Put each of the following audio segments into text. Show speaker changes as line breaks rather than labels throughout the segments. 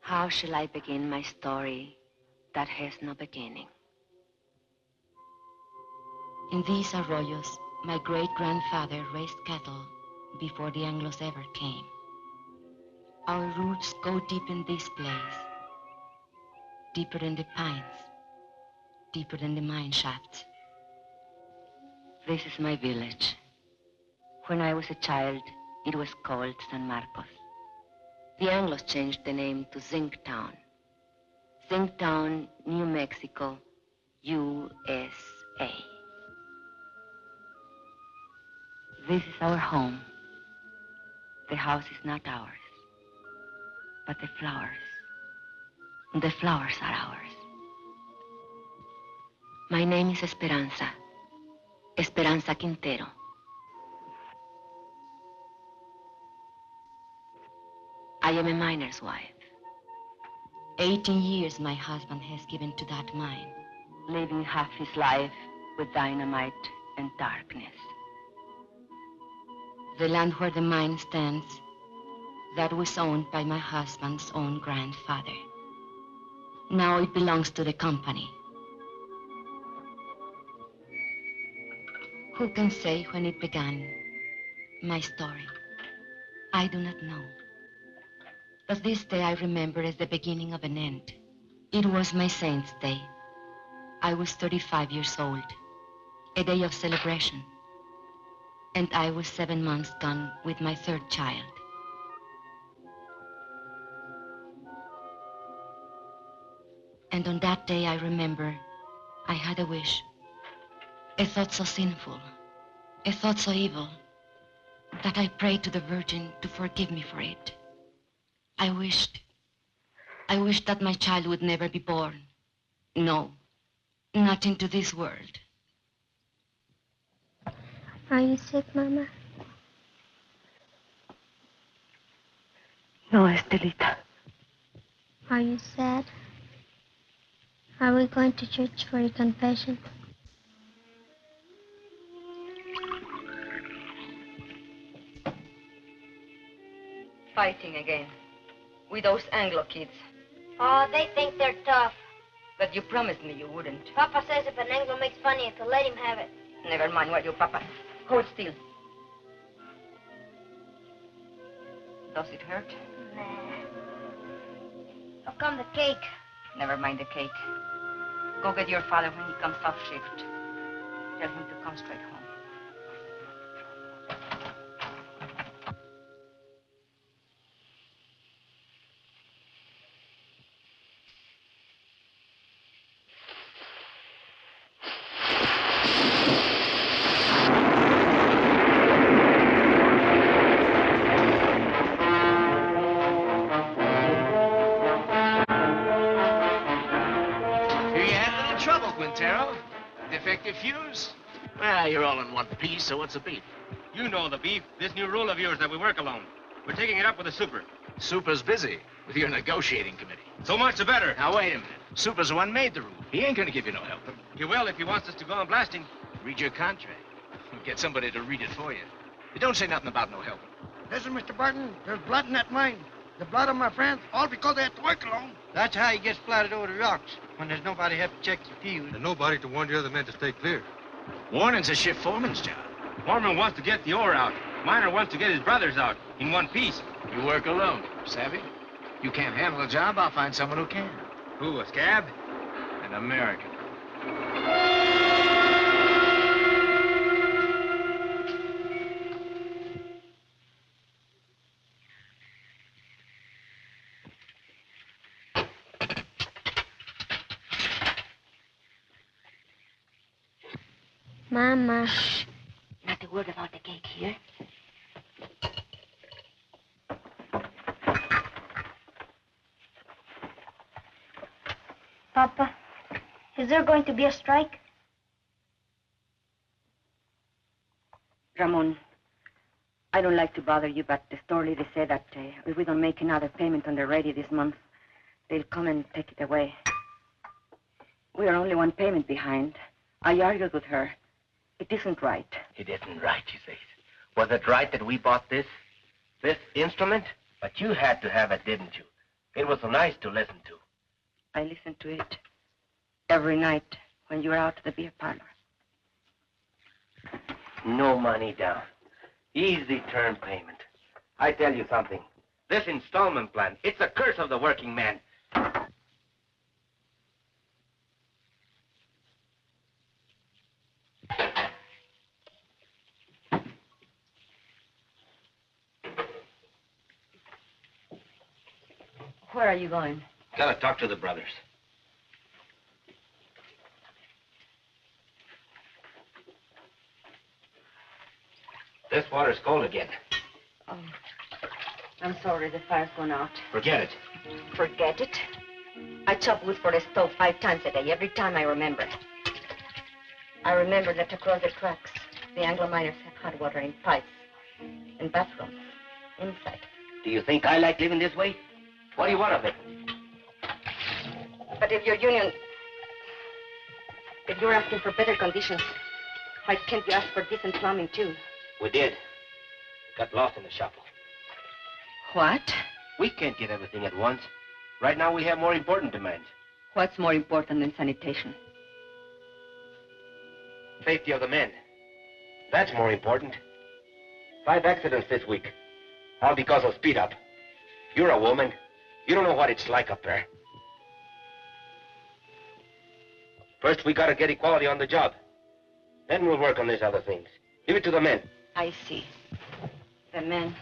How shall I begin my story that has no beginning?
In these arroyos, my great-grandfather raised cattle before the Anglos ever came. Our roots go deep in this place, deeper than the pines, deeper than the mine shafts.
This is my village. When I was a child, it was called San Marcos. The Anglos changed the name to Zinc Town. Zinc Town, New Mexico, USA. This is our home. The house is not ours, but the flowers. The flowers are ours. My name is Esperanza. Esperanza Quintero. I am a miner's wife.
18 years my husband has given to that mine.
Living half his life with dynamite and darkness.
The land where the mine stands, that was owned by my husband's own grandfather. Now it belongs to the company. Who can say when it began, my story? I do not know. But this day I remember as the beginning of an end. It was my saint's day. I was 35 years old, a day of celebration. And I was 7 months gone with my third child. And on that day I remember I had a wish, a thought so sinful, a thought so evil, that I prayed to the Virgin to forgive me for it. I wished that my child would never be born. No, not into this world.
Are you sick, Mama?
No, Estelita.
Are you sad? Are we going to church for your confession?
Fighting again. With those Anglo kids.
Oh, they think they're tough.
But you promised me you wouldn't.
Papa says if an Anglo makes fun of you, to let him have it.
Never mind what your Papa. Hold still. Does it hurt?
Nah. How come the cake?
Never mind the cake. Go get your father when he comes off shift. Tell him to come straight home.
Defective fuse? Well, you're all in one piece, so what's the beef?
You know the beef. This new rule of yours that we work alone. We're taking it up with the super.
Super's busy with your negotiating committee.
So much the better.
Now, wait a minute. Super's the one made the rule. He ain't gonna give you no help.
He will if he wants us to go on blasting.
Read your contract. Get somebody to read it for you. It don't say nothing about no helping.
Listen, Mr. Barton, there's blood in that mine. The blood of my friends, all because they had to work alone.
That's how he gets splattered over the rocks, when there's nobody help to check the fuse.
And nobody to warn the other men to stay clear.
Warning's a shift foreman's job.
Foreman wants to get the ore out. Miner wants to get his brothers out in one piece.
You work alone, savvy? You can't handle a job, I'll find someone who can.
Who, a scab?
An American.
Mama.
Shh. Not a word about the cake here.
Papa, is there going to be a strike?
Ramon, I don't like to bother you, but the store lady said that if we don't make another payment on the ready this month, they'll come and take it away. We are only one payment behind. I argued with her. It isn't right.
It isn't right, you say. Was it right that we bought this instrument? But you had to have it, didn't you? It was so nice to listen to.
I listened to it every night when you were out at the beer parlor.
No money down. Easy term payment. I tell you something. This installment plan, it's a curse of the working man.
Where are you going?
Gotta talk to the brothers. This water's cold again.
Oh, I'm sorry, the fire's gone out.
Forget it.
Forget it? I chop wood for the stove 5 times a day, every time I remember. I remember that across the tracks, the Anglo miners have hot water in pipes, in bathrooms, inside.
Do you think I like living this way? What do you want of it?
But if your union, if you're asking for better conditions, why can't you ask for decent plumbing too?
We did. Got lost in the shuffle.
What?
We can't get everything at once. Right now we have more important demands.
What's more important than sanitation?
Safety of the men. That's more important. 5 accidents this week. All because of speed up. You're a woman. You don't know what it's like up there. First, we gotta get equality on the job. Then we'll work on these other things. Leave it to the men.
I see. The men.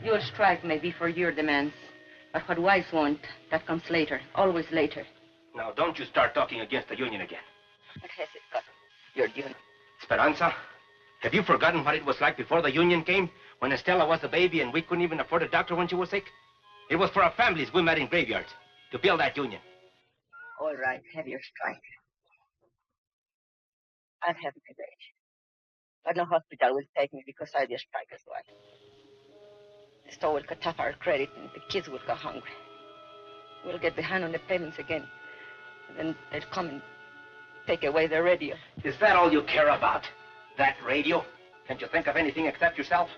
You'll strike maybe for your demands. But what wives want, that comes later. Always later.
Now, don't you start talking against the union again.
What has it got? Your union.
Esperanza, have you forgotten what it was like before the union came? When Estella was a baby and we couldn't even afford a doctor when she was sick? It was for our families we met in graveyards to build that union.
All right, have your strike. I'll have my day. But no hospital will take me because I did strike as well. The store will cut off our credit and the kids will go hungry. We'll get behind on the payments again. And then they'll come and take away the radio.
Is that all you care about? That radio? Can't you think of anything except yourself?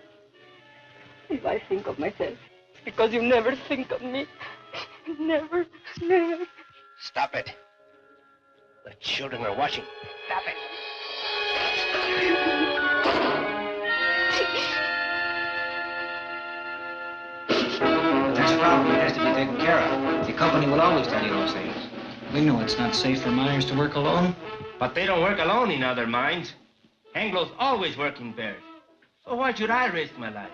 If I think of myself, it's because you never think of me. Never, never.
Stop it. The children are watching. Stop it.
That's a problem. It has to be taken care of. The company will always tell you those things. We know it's not safe for miners to work alone.
But they don't work alone in other mines. Anglo's always work in pairs. So why should I risk my life?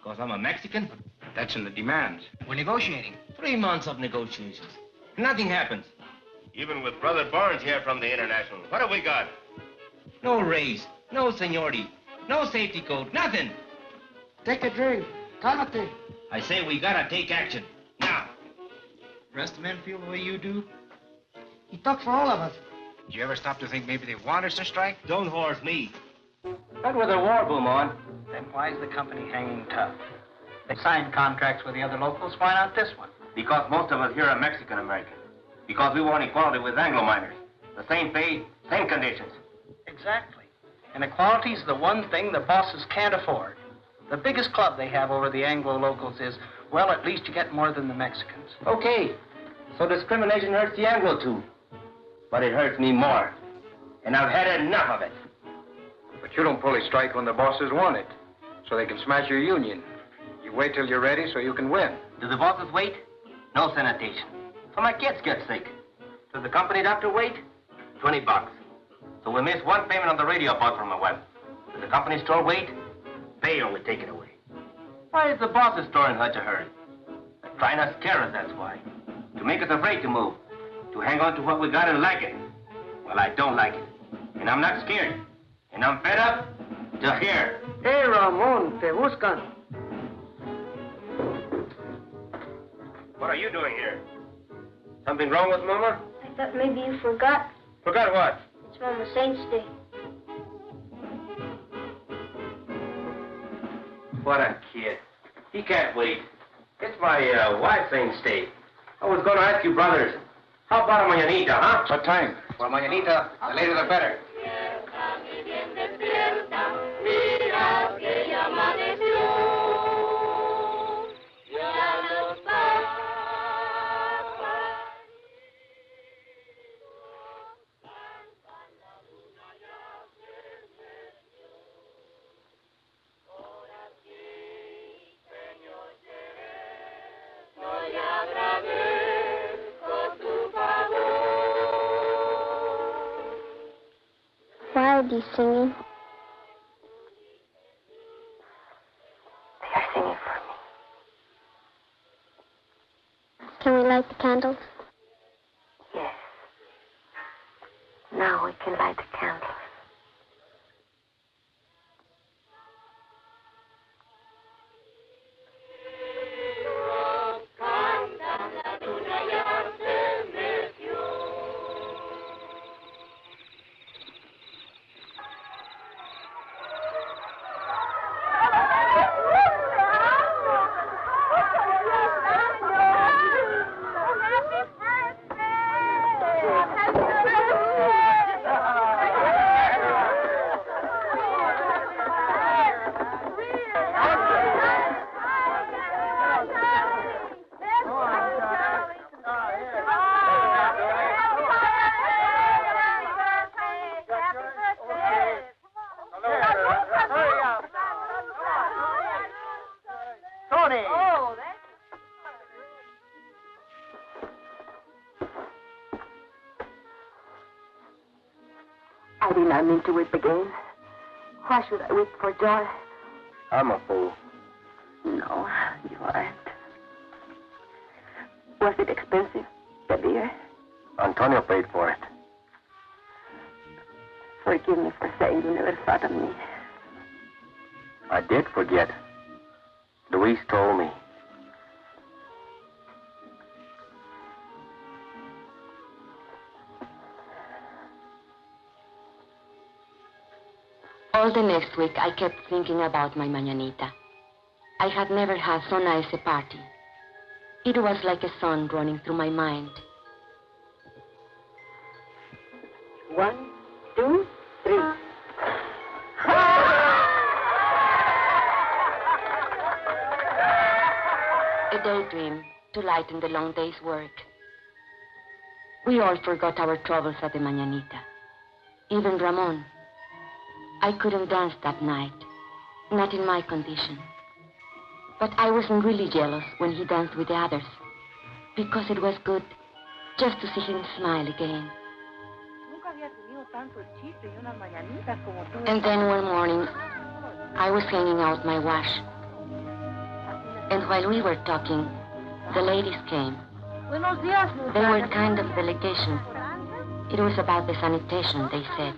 Because I'm a Mexican?
That's in the demands.
We're negotiating.
3 months of negotiations. Nothing happens. Even with Brother Barnes here from the International, what have we got? No raise, no seniority, no safety code, nothing.
Take a drink. Cálmate.
I say we gotta take action. Now.
The rest of the men feel the way you do?
He talks for all of us.
Did you ever stop to think maybe they want us to strike?
Don't horse me. Not with a war boom on.
Then why is the company hanging tough? They signed contracts with the other locals. Why not this one?
Because most of us here are Mexican-American. Because we want equality with Anglo miners. The same pay, same conditions.
Exactly. And equality's the one thing the bosses can't afford. The biggest club they have over the Anglo locals is, well, at least you get more than the Mexicans.
Okay. So discrimination hurts the Anglo too. But it hurts me more. And I've had enough of it.
But you don't pull a strike when the bosses want it, so they can smash your union. You wait till you're ready so you can win.
Do the bosses wait? No sanitation. So my kids get sick. Does the company doctor wait? $20. So we miss one payment on the radio bought from my wife. Does the company store wait? They only take it away. Why is the boss's store in such a hurry? They're trying to scare us, that's why. To make us afraid to move. To hang on to what we got and like it. Well, I don't like it. And I'm not scared. And I'm fed up to here.
Hey, Ramon, te buscan.
What are you doing here? Something wrong with Mama?
I thought maybe you forgot.
Forgot what?
It's Mama Saint's Day.
What a kid. He can't wait. It's my wife's Saint's Day. I was going to ask you brothers, how about a mañanita, huh?
What time?
Well, mañanita, the later the better.
ladies singing?
They are singing for me.
Can we light the candles?
Yes. Now we can light the candles. I did not mean to weep again. Why should I weep for joy?
I'm a fool.
No, you aren't. Was it expensive, the beer?
Antonio paid for it.
Forgive me for saying you never thought of me.
I did forget. Luis told me.
All the next week, I kept thinking about my mañanita. I had never had so nice a party. It was like a song running through my mind.
1, 2, 3.
A daydream to lighten the long day's work. We all forgot our troubles at the mañanita. Even Ramon. I couldn't dance that night, not in my condition. But I wasn't really jealous when he danced with the others, because it was good just to see him smile again. And then one morning, I was hanging out my wash. And while we were talking, the ladies came. They were kind of delegation. It was about the sanitation, they said.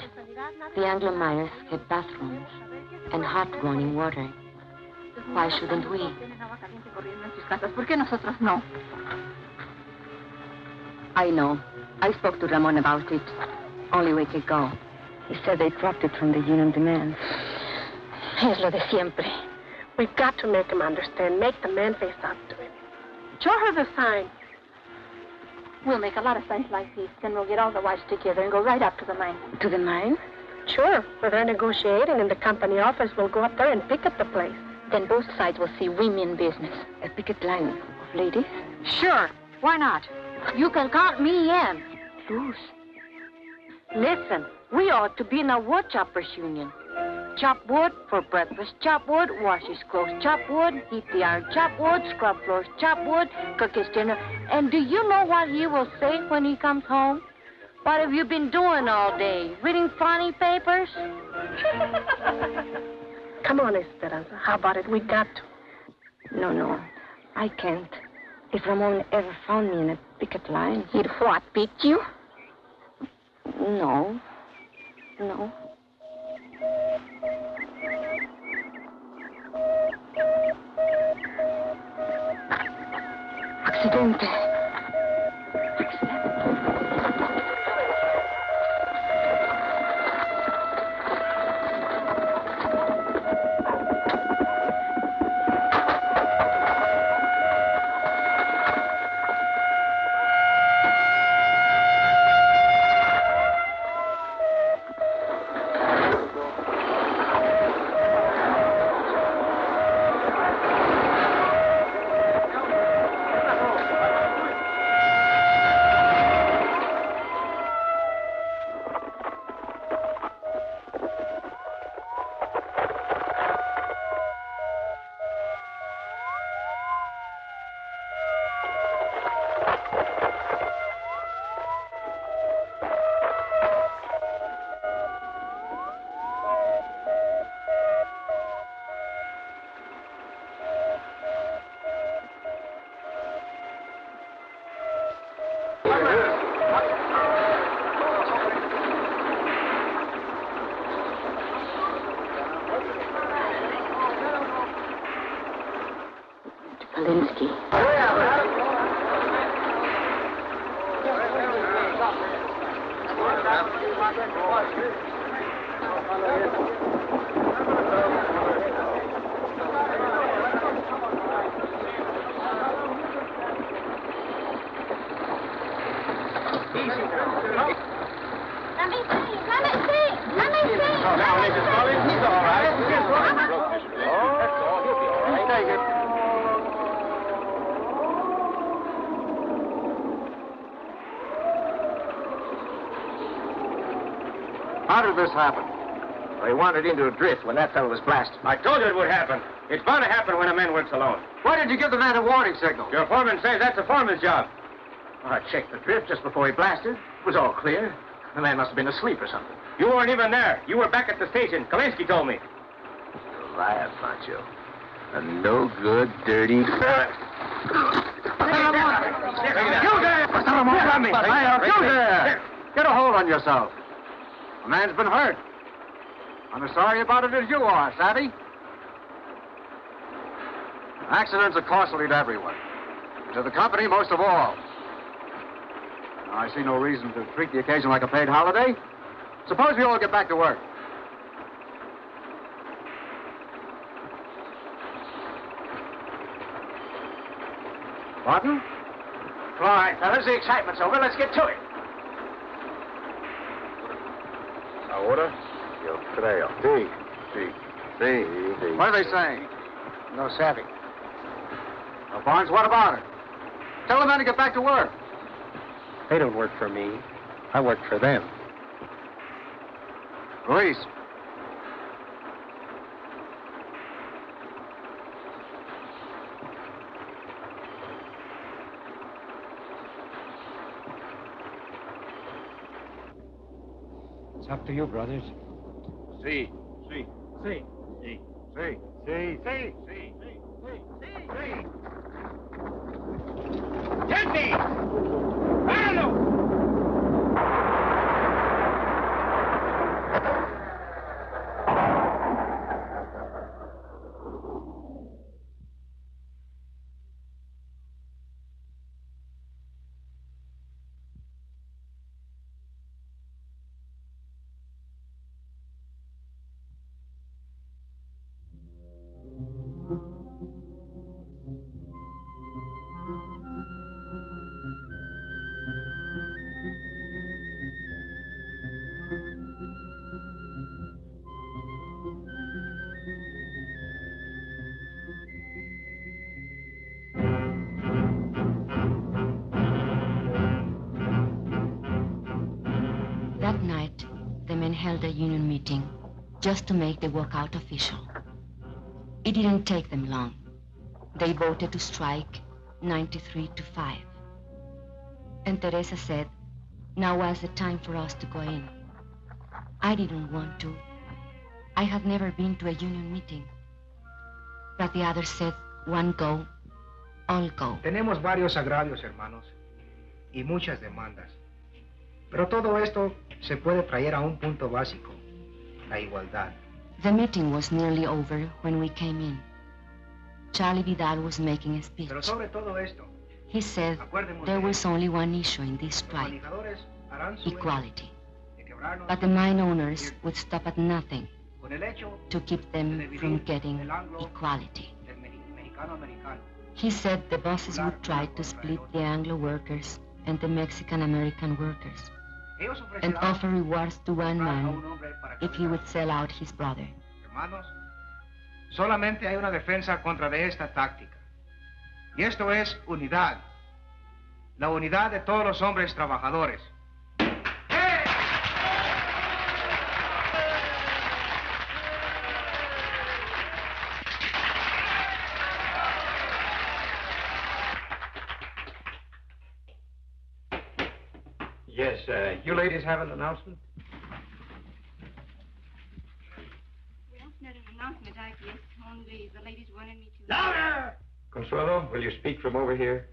The Anglo miners have bathrooms and hot running water. Why shouldn't we?
I know. I spoke to Ramon about it only a week ago. He said they dropped it from the union demands.
Es lo de siempre. We've got to make him understand. Make the man face up to him. Show her the sign. We'll make a lot of signs like these. Then we'll get all the wives together and go right up to the mine.
To the mine?
Sure. Where they're negotiating in the company office, we'll go up there and picket the place. Then both sides will see women business.
A picket line of ladies?
Sure. Why not? You can count me in.
Luz.
Listen, we ought to be in a wood choppers union. Chop wood for breakfast, chop wood, wash his clothes, chop wood, heat the iron, chop wood, scrub floors, chop wood, cook his dinner. And do you know what he will say when he comes home? What have you been doing all day? Reading funny papers? Come on, Esperanza. How about it? We got to.
No. I can't. If Ramon ever found me in a picket line...
He'd what, beat you?
No. Accidente.
Kalinsky.
How did this happen?
They wandered into a drift when that fellow was blasted. I told you it would happen. It's bound to happen when a man works alone.
Why did you give the man a warning signal?
Your foreman says that's the foreman's job. Well, I checked the drift just before he blasted. It was all clear. The man must have been asleep or something. You weren't even there. You were back at the station. Kalinsky told me.
You liar, Pancho. A no-good, dirty...
You there! You there! Get a hold on yourself. The man's been hurt. I'm as sorry about it as you are, savvy? Accidents are costly to everyone. To the company, most of all. Now, I see no reason to treat the occasion like a paid holiday. Suppose we all get back to work. Pardon?
All right, fellas, the excitement's over. Let's get to it.
Ahora, yo creo. Sí, sí, sí, sí.
What are they saying?
No savvy.
Well, Barnes, what about it? Tell the men to get back to work.
They don't work for me. I work for them.
Police.
It's up to you, brothers.
Sí, sí,
See.
sí,
See.
sí, sí, sí, sí.
¡Gente! ¡Páralo!
That night, the men held a union meeting just to make the walkout official. It didn't take them long. They voted to strike 93-5. And Teresa said, now was the time for us to go in. I didn't want to. I had never been to a union meeting. But the others said, one go, all go.
Tenemos varios agravios, hermanos, y muchas demandas. Pero todo esto se puede traer a un punto básico, la igualdad.
The meeting was nearly over when we came in. Charlie Vidal was making a speech.
Pero sobre todo esto,
He said there was only one issue in this strike, equality. But the mine owners would stop at nothing to keep them from getting equality. He said the bosses would try to split the Anglo workers and the Mexican-American workers and offer rewards to one man if he would sell out his brother.
Hermanos, solamente hay una defensa contra de esta táctica. Y esto es unidad. La unidad de todos los hombres trabajadores.
Yes, you ladies have an announcement?
We don't need an announcement, I guess. Only the ladies wanted me to...
Louder! Consuelo, will you speak from over here?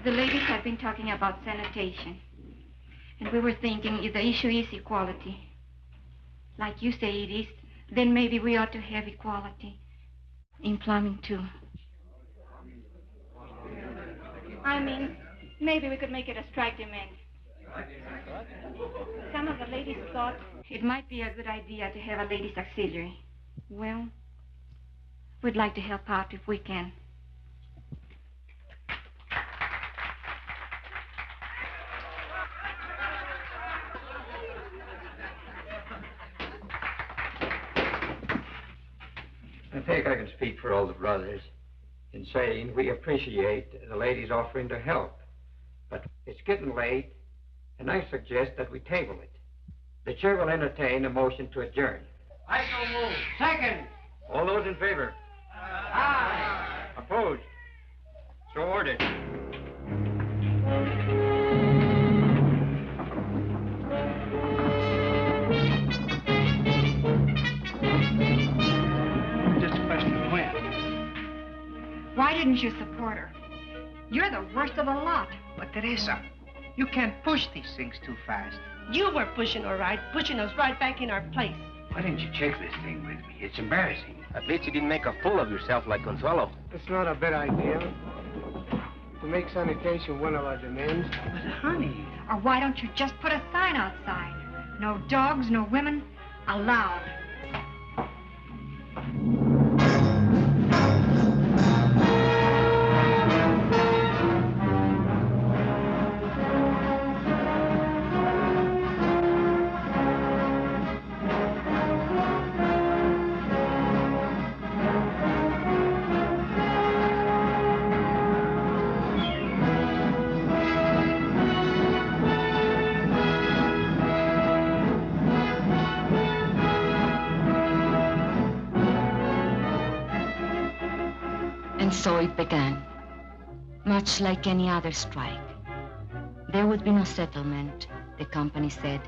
The ladies have been talking about sanitation. And we were thinking if the issue is equality, like you say it is, then maybe we ought to have equality in plumbing, too. I mean, maybe we could make it a strike demand. Some of the ladies thought it might be a good idea to have a ladies' auxiliary. Well, we'd like to help out if we can.
I think I can speak for all the brothers in saying we appreciate the ladies offering to help. But it's getting late, and I suggest that we table it. The chair will entertain a motion to adjourn.
I so move.
Second. All those in favor?
Aye.
Opposed? So ordered.
Just a question of when.
Why didn't you support her? You're the worst of the lot.
But, Teresa, you can't push these things too fast.
You were pushing all right, pushing us right back in our place.
Why didn't you check this thing with me? It's embarrassing.
At least you didn't make a fool of yourself like Consuelo.
It's not a bad idea to make sanitation one of our demands.
But, honey. Or why don't you just put a sign outside? No dogs, no women, allowed.
So it began, much like any other strike. There would be no settlement, the company said,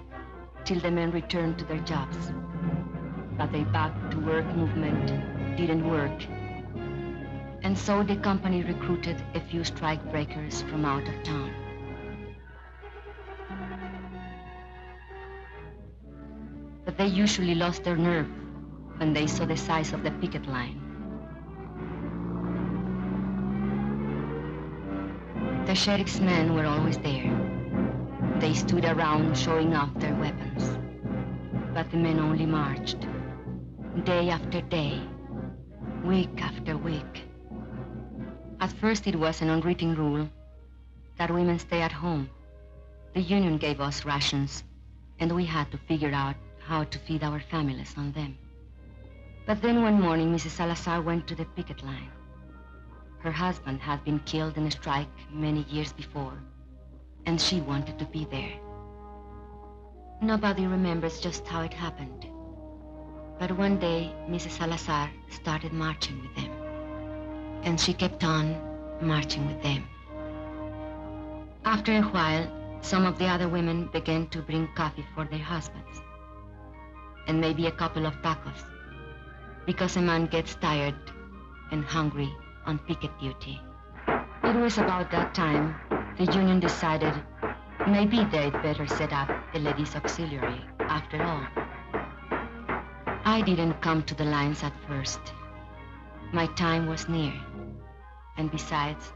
till the men returned to their jobs. But the back-to-work movement didn't work. And so the company recruited a few strike breakers from out of town. But they usually lost their nerve when they saw the size of the picket line. The sheriff's men were always there. They stood around showing off their weapons. But the men only marched, day after day, week after week. At first it was an unwritten rule that women stay at home. The union gave us rations, and we had to figure out how to feed our families on them. But then one morning, Mrs. Salazar went to the picket line. Her husband had been killed in a strike many years before, and she wanted to be there. Nobody remembers just how it happened. But one day, Mrs. Salazar started marching with them, and she kept on marching with them. After a while, some of the other women began to bring coffee for their husbands, and maybe a couple of tacos, because a man gets tired and hungry on picket duty. It was about that time the union decided maybe they'd better set up a ladies' auxiliary after all. I didn't come to the lines at first. My time was near. And besides,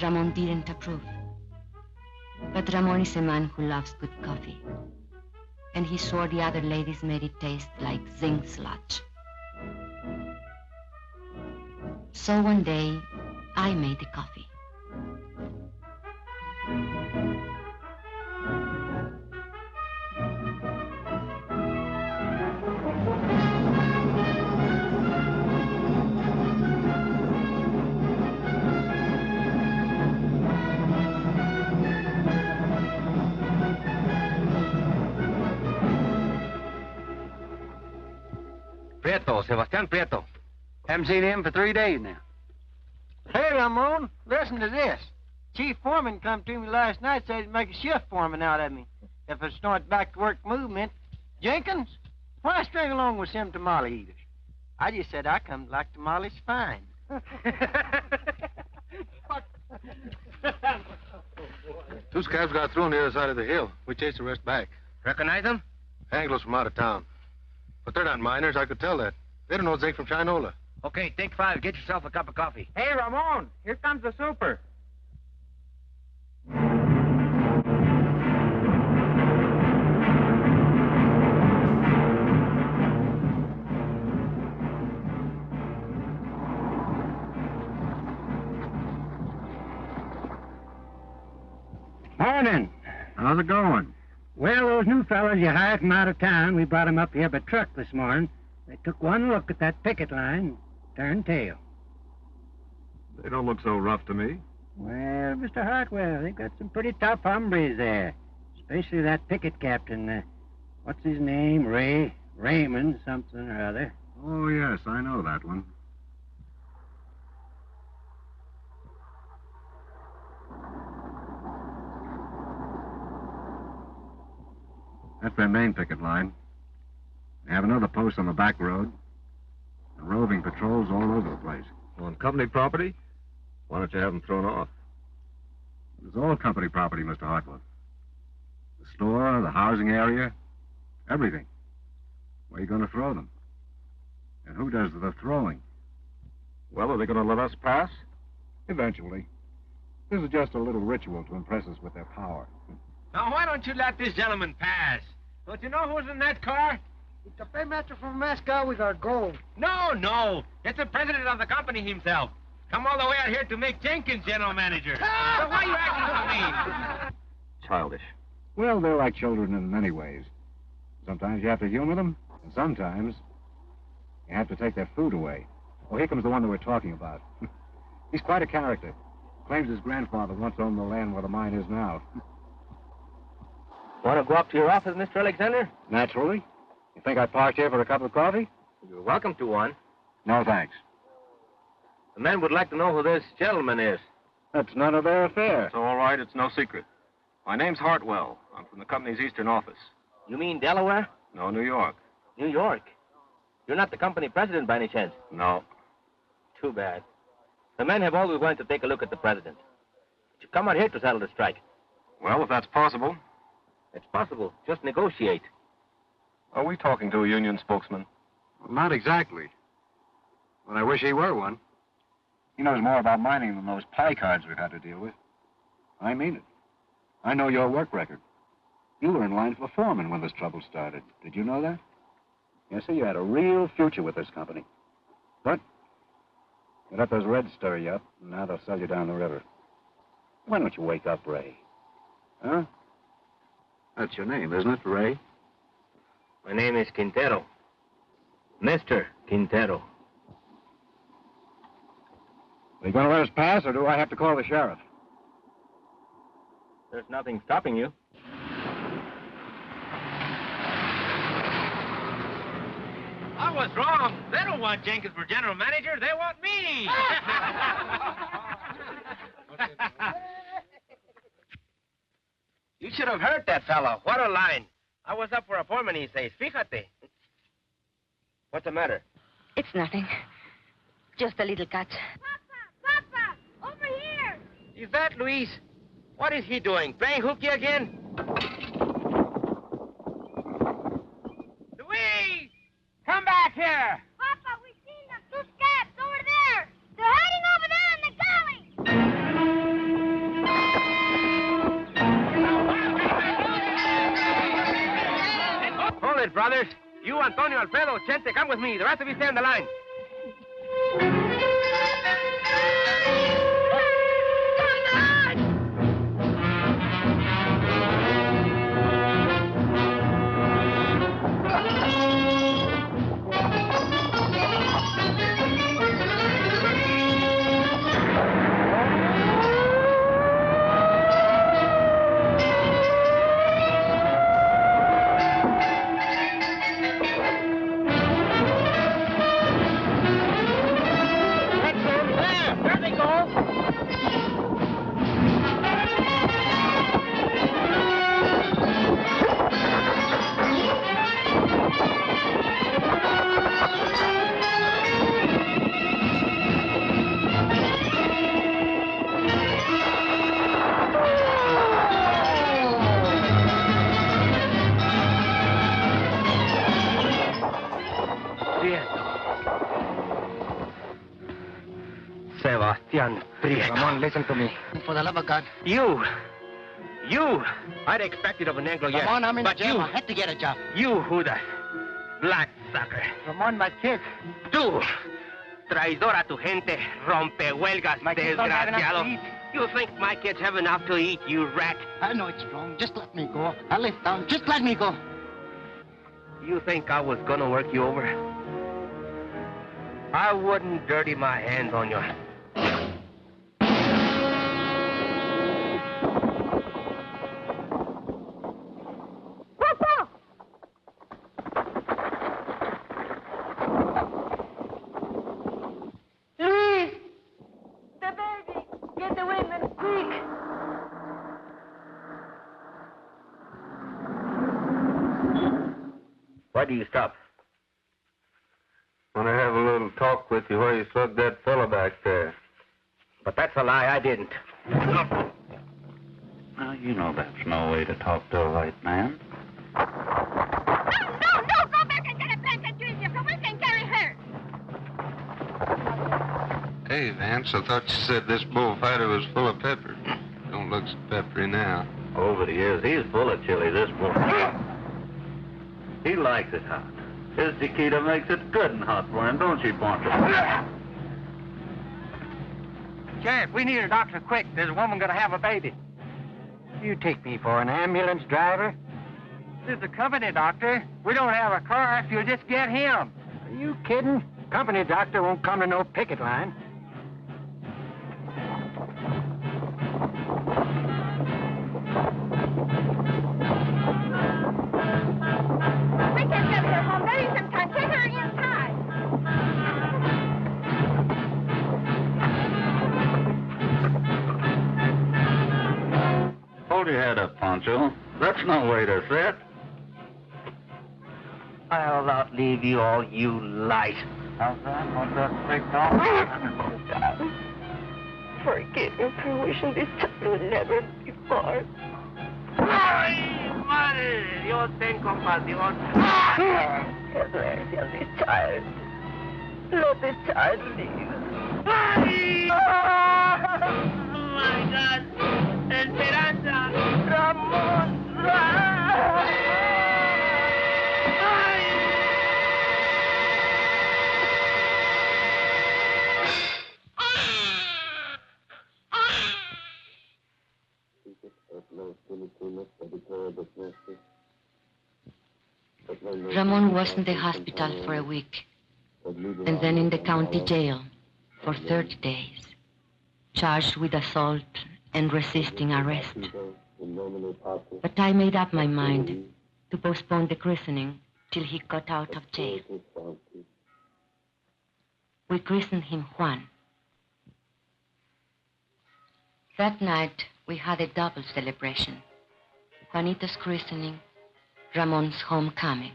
Ramon didn't approve. But Ramon is a man who loves good coffee. And he swore the other ladies made it taste like zinc sludge. So one day, I made the coffee.
Prieto, Sebastián Prieto.
Haven't seen him for 3 days now.
Hey, Ramon, listen to this. Chief Foreman come to me last night, said he'd make a shift foreman out of me if I start back to work movement. Jenkins, why string along with them tamale eaters? I just said I come to like tamales fine.
scabs got through on the other side of the hill. We chased the rest back.
Recognize them?
Anglos from out of town. But they're not miners, I could tell that. They don't know zinc from Chinola.
Okay, take 5. Get yourself a cup of coffee.
Hey, Ramon, here comes the super.
Morning.
How's it going?
Well, those new fellas you hired from out of town, we brought 'em up here by truck this morning. They took one look at that picket line, turned tail.
They don't look so rough to me.
Well, Mr. Hartwell, they've got some pretty tough hombres there, especially that picket captain. What's his name? Raymond something or other.
Oh, yes, I know that one. That's their main picket line. They have another post on the back road. And roving patrols all over the place.
On company property? Why don't you have them thrown off?
It's all company property, Mr. Hartwell. The store, the housing area, everything. Where are you going to throw them? And who does the throwing?
Well, are they going to let us pass?
Eventually. This is just a little ritual to impress us with their power.
Now, why don't you let this gentleman pass? Don't you know who's in that car?
It's the paymaster from Moscow with our gold.
No. It's the president of the company himself. Come all the way out here to make Jenkins general manager. So why are you acting so mean?
Childish.
Well, they're like children in many ways. Sometimes you have to humor them, and sometimes you have to take their food away. Oh, here comes the one that we're talking about. He's quite a character. Claims his grandfather once owned the land where the mine is now.
Want to go up to your office, Mr. Alexander?
Naturally. You think I parked here for a cup of coffee?
You're welcome to one.
No, thanks.
The men would like to know who this gentleman is.
That's none of their affair.
It's all right. It's no secret. My name's Hartwell. I'm from the company's eastern office.
You mean Delaware?
No, New York.
New York? You're not the company president by any chance?
No.
Too bad. The men have always wanted to take a look at the president. But you come out here to settle the strike.
Well, if that's possible.
It's possible. Just negotiate.
Are we talking to a union spokesman?
Well, not exactly. But I wish he were one. He knows more about mining than those pie cards we've had to deal with. I mean it. I know your work record. You were in line for foreman when this trouble started. Did you know that? Yes, sir, you had a real future with this company. But you let those Reds stir you up, and now they'll sell you down the river. Why don't you wake up, Ray? Huh? That's your name, isn't it, Ray?
My name is Quintero. Mr. Quintero.
Are you going to let us pass, or do I have to call the sheriff?
There's nothing stopping you. I was wrong. They don't want Jenkins for general manager. They want me. You should have heard that fellow. What a line. I was up for a foreman, he says. Fíjate. What's the matter?
It's nothing. Just a little cut.
Papa! Over here!
Is that Luis? What is he doing? Playing hooky again? Luis!
Come back here!
Papa, we've seen them. 2 scabs over there. They're hiding over there in the galley.
Hold it, brothers. You, Antonio, Alfredo, Chente, come with me. The rest of you stay on the line. Sebastian Prieto.
Come on, listen to me.
For the love of God.
You! I'd expect it of an Anglo, yes.
Come on, I'm in
but
jail.
You,
I had to get a job.
You, Judas. Black sucker.
Ramon, my kids.
Tú, traidor a tu gente, rompehuelgas, desgraciado. You think my kids have enough to eat, you rat?
I know it's wrong. Just let me go. I'll live down. Just let me go.
You think I was gonna work you over? I wouldn't dirty my hands on you. Why do you stop?
Want to have a little talk with you where you slugged that fellow back there.
But that's a lie, I didn't.
Now, you know that's no way to talk to a white man.
No, go back and get a blanket, Junior, so we can carry her.
Hey, Vance, I thought you said this bullfighter was full of pepper. Don't look so peppery now.
Over the years, he's full of chili, this boy. He likes it hot. His Chiquita makes it good and hot for him, don't she, Poncho?
Sheriff, we need a doctor quick. There's a woman gonna have a baby. You take me for an ambulance driver? This is a company doctor. We don't have a car if you'll just get him. Are you kidding? Company doctor won't come to no picket line.
We can get her home. There isn't time. Take her inside.
Hold your head up, Poncho. That's no way to sit.
I'll outlive you all, you light.
How's that? What's that big dog?
Forgive me for wishing this child would never be born.
¡Ay, madre! Dios ten compasión.
Have mercy on this child. Let the child live.
¡Ay! Oh, my God! Esperanza! Ramón!
Ramon was in the hospital for a week, and then in the county jail for 30 days, charged with assault and resisting arrest. But I made up my mind to postpone the christening till he got out of jail. We christened him Juan. That night, we had a double celebration. Juanito's christening, Ramon's homecoming.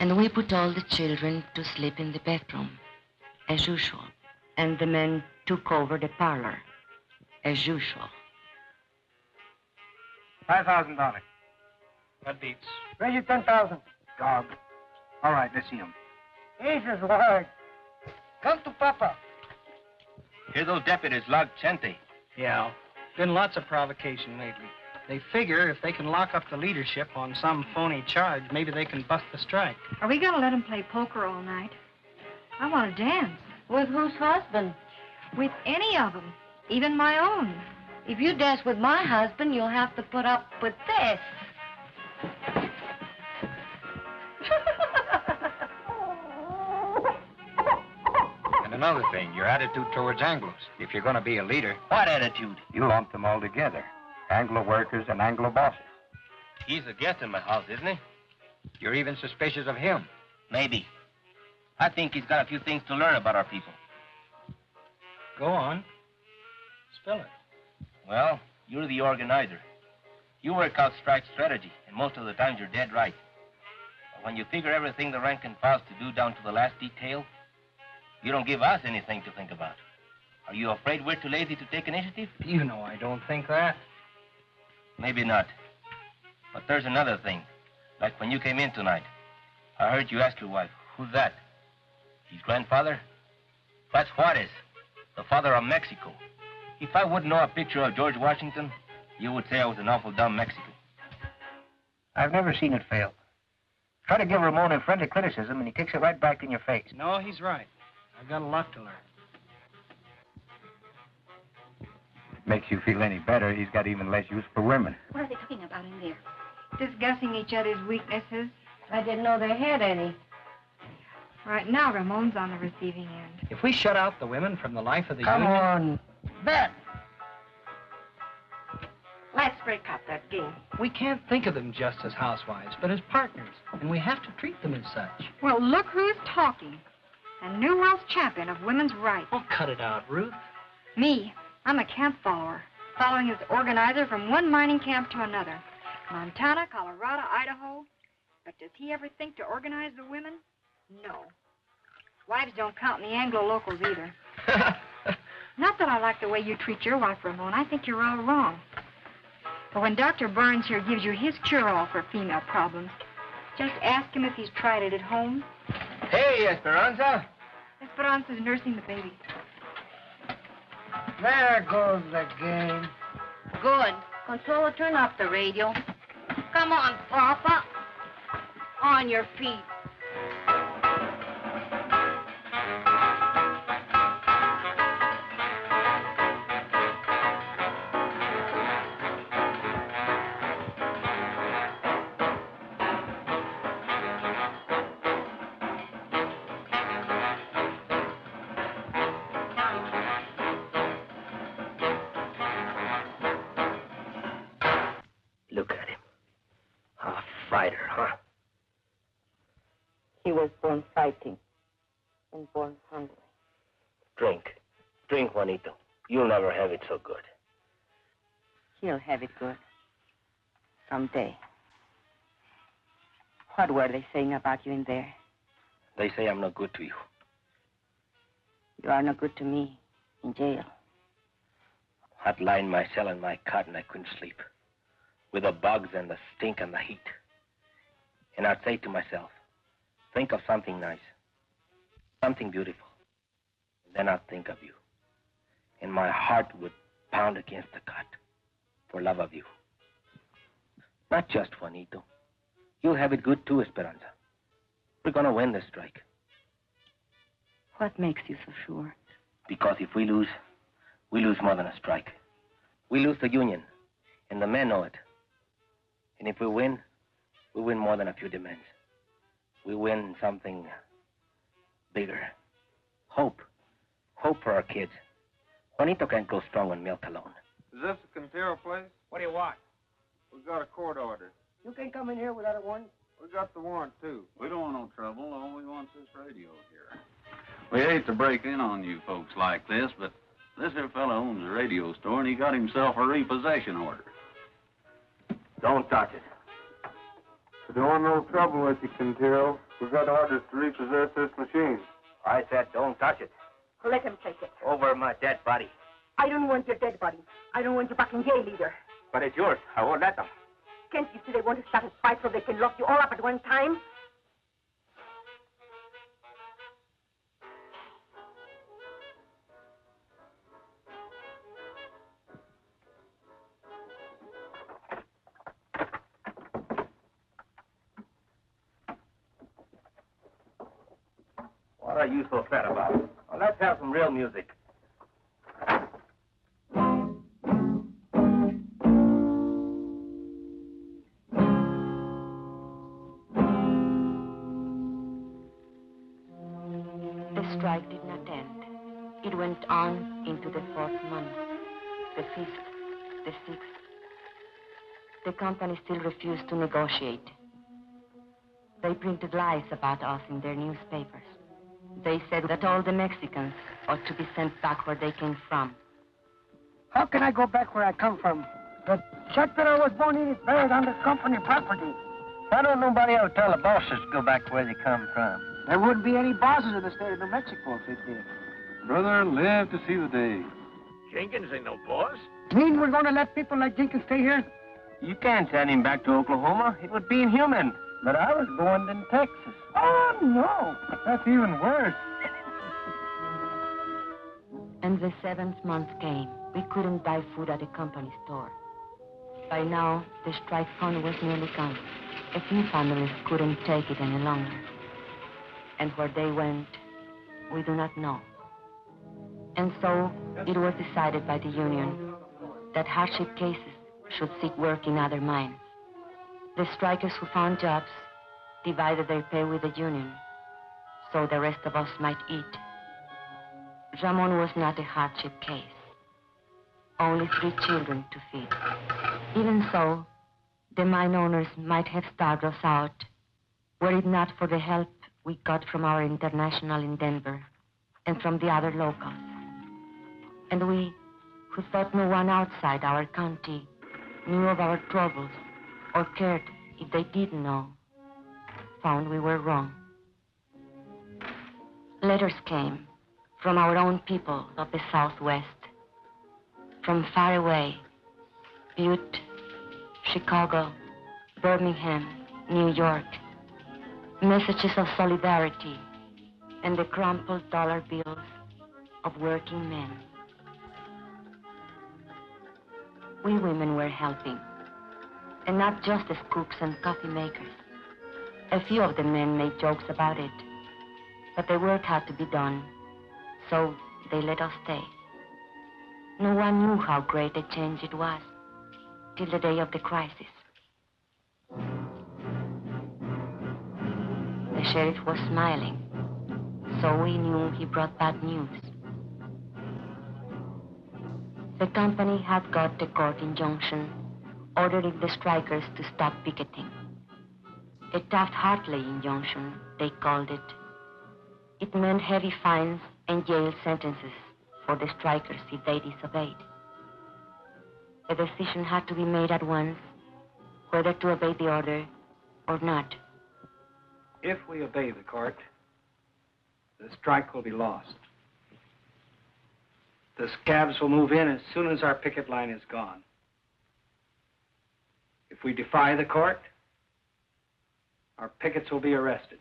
And we put all the children to sleep in the bedroom, as usual. And the men took over the parlor, as usual.
$5,000. That beats.
Raise it 10,000.
Dog. All right, let's see him.
Jesus, word.
Come to Papa.
Hear those deputies log Chente.
Yeah. Been lots of provocation lately. They figure if they can lock up the leadership on some phony charge, maybe they can bust the strike.
Are we going to let them play poker all night? I want to dance.
With whose husband?
With any of them, even my own.
If you dance with my husband, you'll have to put up with this.
And another thing, your attitude towards Anglos. If you're going to be a leader...
What attitude?
You lump them all together. Anglo workers and Anglo bosses.
He's a guest in my house, isn't he?
You're even suspicious of him.
Maybe. I think he's got a few things to learn about our people.
Go on. Spill it.
Well, you're the organizer. You work out strike strategy, and most of the times you're dead right. But when you figure everything the rank and file's to do down to the last detail, you don't give us anything to think about. Are you afraid we're too lazy to take initiative?
You know I don't think that.
Maybe not. But there's another thing. Like when you came in tonight, I heard you ask your wife, who's that? His grandfather? That's Juarez. the father of Mexico. If I wouldn't know a picture of George Washington, you would say I was an awful dumb Mexican.
I've never seen it fail. Try to give Ramon a friendly criticism, and he kicks it right back in your face.
No, he's right. I've got a lot to learn.
Makes you feel any better, he's got even less use for women.
What are they talking about in there? Discussing each other's weaknesses.
I didn't know they had any.
Right now, Ramon's on the receiving end.
If we shut out the women from the life of the
Come
union...
on. Bet. Let's break up that game.
We can't think of them just as housewives, but as partners. And we have to treat them as such.
Well, look who's talking. A new world champion of women's rights.
Oh, cut it out, Ruth.
Me. I'm a camp follower, following as organizer from one mining camp to another. Montana, Colorado, Idaho. But does he ever think to organize the women? No. Wives don't count in the Anglo-locals either. Not that I like the way you treat your wife, Ramon. I think you're all wrong. But when Dr. Barnes here gives you his cure-all for female problems, just ask him if he's tried it at home.
Hey, Esperanza.
Esperanza's nursing the baby.
There goes the game.
Good. Consuelo, turn up the radio. Come on, Papa. On your feet.
Look at him. A fighter, huh?
He was born fighting and born hungry.
Drink. Drink, Juanito. You'll never have it so good.
He'll have it good. Someday. What were they saying about you in there?
They say I'm not good to you.
You are not good to me in jail.
I'd lie in my cell in my cot and I couldn't sleep. With the bugs and the stink and the heat. And I'd say to myself, think of something nice. Something beautiful. And then I'd think of you. And my heart would pound against the cot for love of you. Not just Juanito. You'll have it good too, Esperanza. We're gonna win this strike.
What makes you so sure?
Because if we lose more than a strike. We lose the union, and the men know it. And if we win more than a few demands. We win something bigger. Hope. Hope for our kids. Juanito can't go strong on milk alone.
Is this the Quintero place?
What do you want?
We've got a court order.
You can come in here without a warrant.
We got the warrant, too. We don't want no trouble. All we want's this radio here. We hate to break in on you folks like this, but this here fella owns a radio store, and he got himself a repossession order.
Don't touch it.
We don't want no trouble with you, Quintero. We got orders to repossess this machine.
I said don't touch it.
Let him take it.
Over my dead body.
I don't want your dead body. I don't want you back in jail either.
But it's yours. I won't let them.
Can't you see they want to start a fight so they can lock you all up at one time?
What are you so sad about? Well, let's have some real music.
The strike did not end. It went on into the 4th month, the 5th, the 6th. The company still refused to negotiate. They printed lies about us in their newspapers. They said that all the Mexicans ought to be sent back where they came from.
How can I go back where I come from? The chapter I was born in is buried under company property.
Why don't nobody ever tell the bosses to go back where they come from?
There wouldn't be any bosses in the state of New Mexico if they did.
Brother, live to see the day.
Jenkins ain't no boss.
Mean we're going to let people like Jenkins stay here?
You can't send him back to Oklahoma. It would be inhuman. But I was born in Texas.
Oh, no.
That's even worse.
And the 7th month came. We couldn't buy food at the company store. By now, the strike fund was nearly gone. A few families couldn't take it any longer. And where they went, we do not know. And so, it was decided by the union that hardship cases should seek work in other mines. The strikers who found jobs divided their pay with the union, so the rest of us might eat. Ramon was not a hardship case. Only 3 children to feed. Even so, the mine owners might have starved us out, were it not for the help we got from our international in Denver and from the other locals. And we, who thought no one outside our county knew of our troubles or cared if they did know, found we were wrong. Letters came from our own people of the Southwest, from far away, Butte, Chicago, Birmingham, New York, messages of solidarity and the crumpled dollar bills of working men. We women were helping, and not just as cooks and coffee makers. A few of the men made jokes about it, but the work had to be done, so they let us stay. No one knew how great a change it was, till the day of the crisis. The sheriff was smiling, so we knew he brought bad news. The company had got a court injunction ordering the strikers to stop picketing. A Taft-Hartley injunction, they called it. It meant heavy fines and jail sentences for the strikers if they disobeyed. A decision had to be made at once, whether to obey the order or not.
If we obey the court, the strike will be lost. The scabs will move in as soon as our picket line is gone. If we defy the court, our pickets will be arrested,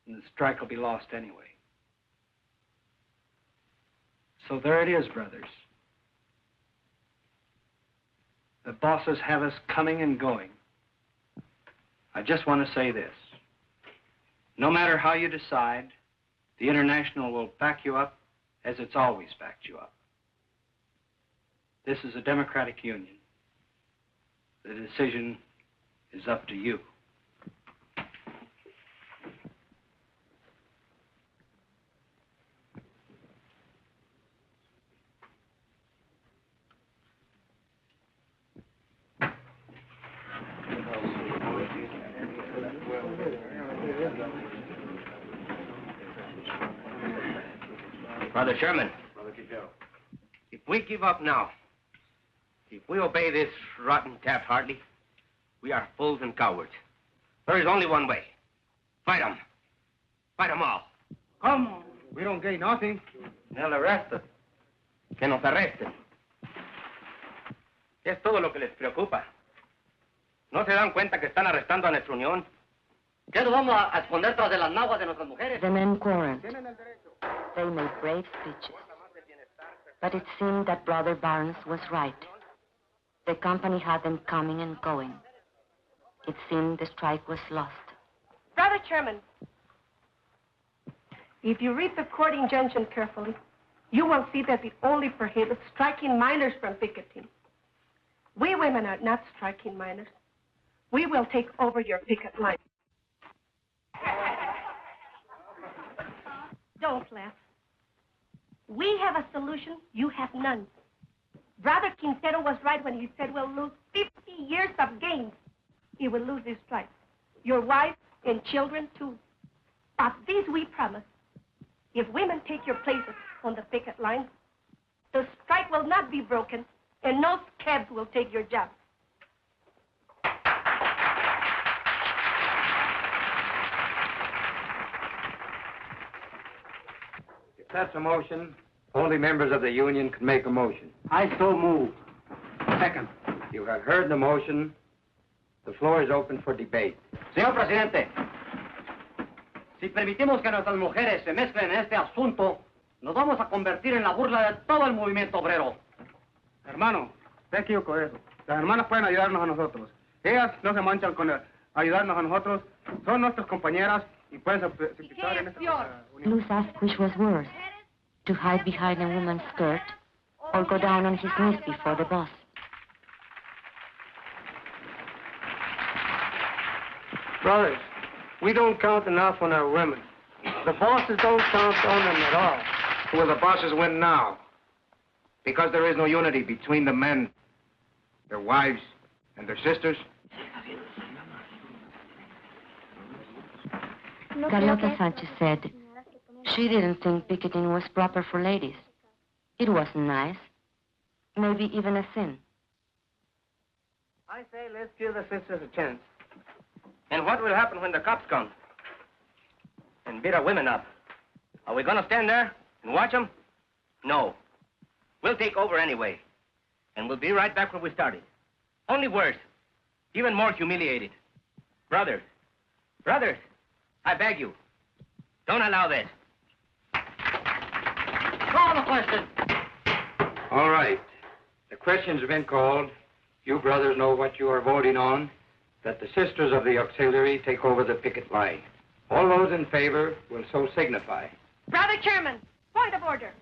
and the strike will be lost anyway. So there it is, brothers. The bosses have us coming and going. I just want to say this. No matter how you decide, the International will back you up as it's always backed you up. This is a democratic union. The decision is up to you.
Brother Sherman, if we give up now, if we obey this rotten Taft-Hartley, we are fools and cowards. There is only one way. Fight them. Fight them all.
Come on. We don't gain nothing.
They'll arrest us. Que nos arresten. Es todo lo que les preocupa. ¿No se dan cuenta que están arrestando a nuestra unión? ¿Qué nos vamos a esconder tras de las naguas de nuestras mujeres?
The men quarreled. They made brave speeches. But it seemed that Brother Barnes was right. The company had them coming and going. It seemed the strike was lost.
Brother Chairman, if you read the court injunction carefully, you will see that it only prohibits striking miners from picketing. We women are not striking miners. We will take over your picket line. Don't laugh. We have a solution, you have none. Brother Quintero was right when he said we'll lose 50 years of gains. He will lose his strike. Your wife and children, too. But this we promise. If women take your places on the picket line, the strike will not be broken, and no scabs will take your jobs.
If that's a motion, only members of the union can make a motion.
I so move. Second.
You have heard the motion. The floor is open for debate.
Señor Presidente, si permitimos que nuestras mujeres se mezclen en este asunto,
Nos vamos a convertir en la burla de todo el movimiento obrero.
Hermano, te equivoco de eso. Las hermanas pueden ayudarnos a nosotros. Ellas no se manchan con ayudarnos a nosotros. Son nuestras compañeras y pueden participar en esta unión.
Luz asked which was worse, to hide behind a woman's skirt or go down on his knees before the boss.
Brothers, we don't count enough on our women. The bosses don't count on them at all.
Will the bosses win now? Because there is no unity between the men, their wives, and their sisters?
Carlota Sanchez said she didn't think picketing was proper for ladies. It wasn't nice, maybe even a sin.
I say let's give the sisters a chance.
And what will happen when the cops come and beat our women up? Are we going to stand there and watch them? No. We'll take over anyway. And we'll be right back where we started. Only worse. Even more humiliated. Brothers, I beg you, don't allow this.
Call the question.
All right. The question's been called. You brothers know what you are voting on. That the sisters of the auxiliary take over the picket line. All those in favor will so signify.
Brother Chairman, point of order.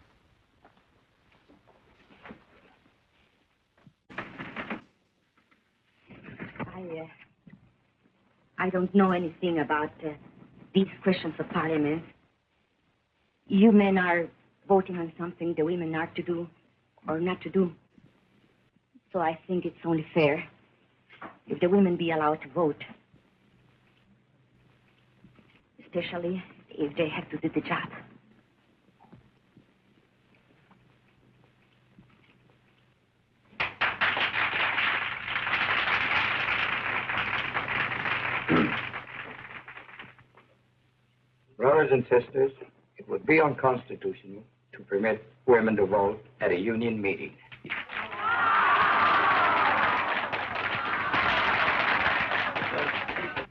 I don't know anything about these questions of parliament. You men are voting on something the women are to do or not to do. So I think it's only fair if the women be allowed to vote. Especially if they have to do the job.
Brothers and sisters, it would be unconstitutional to permit women to vote at a union meeting.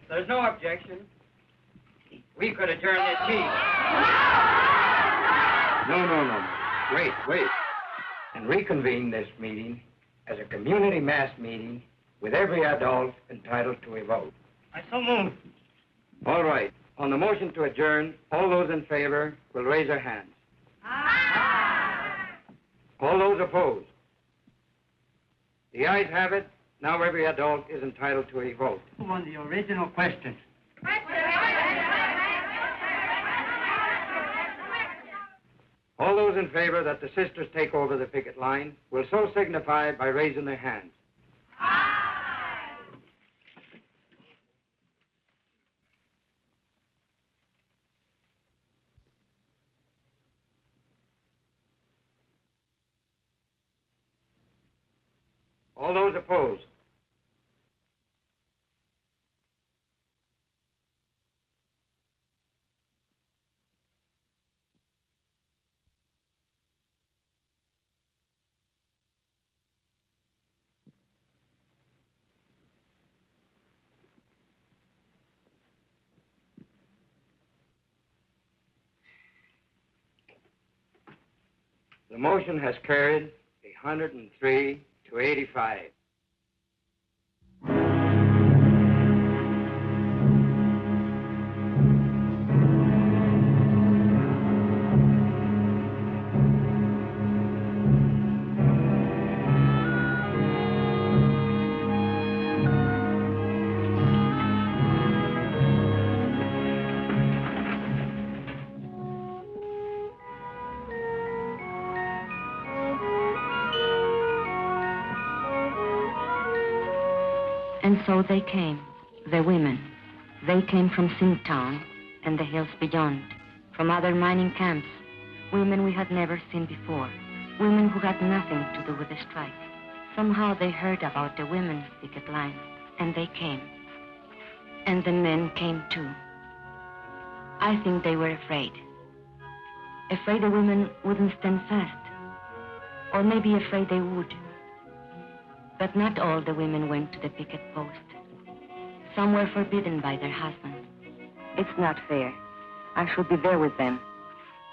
There's no objection. We could adjourn this meeting.
No. Wait. And reconvene this meeting as a community mass meeting with every adult entitled to a vote.
I so move.
All right. On the motion to adjourn, all those in favor will raise their hands.
Aye.
All those opposed. The ayes have it. Now every adult is entitled to a vote.
On the original question.
All those in favor that the sisters take over the picket line will so signify by raising their hands. All those opposed. The motion has carried 103 to 85.
And so they came, the women. They came from Zinc Town and the hills beyond, from other mining camps, women we had never seen before, women who had nothing to do with the strike. Somehow they heard about the women's picket line, and they came. And the men came too. I think they were afraid. Afraid the women wouldn't stand fast. Or maybe afraid they would. But not all the women went to the picket post. Some were forbidden by their husbands.
It's not fair. I should be there with them.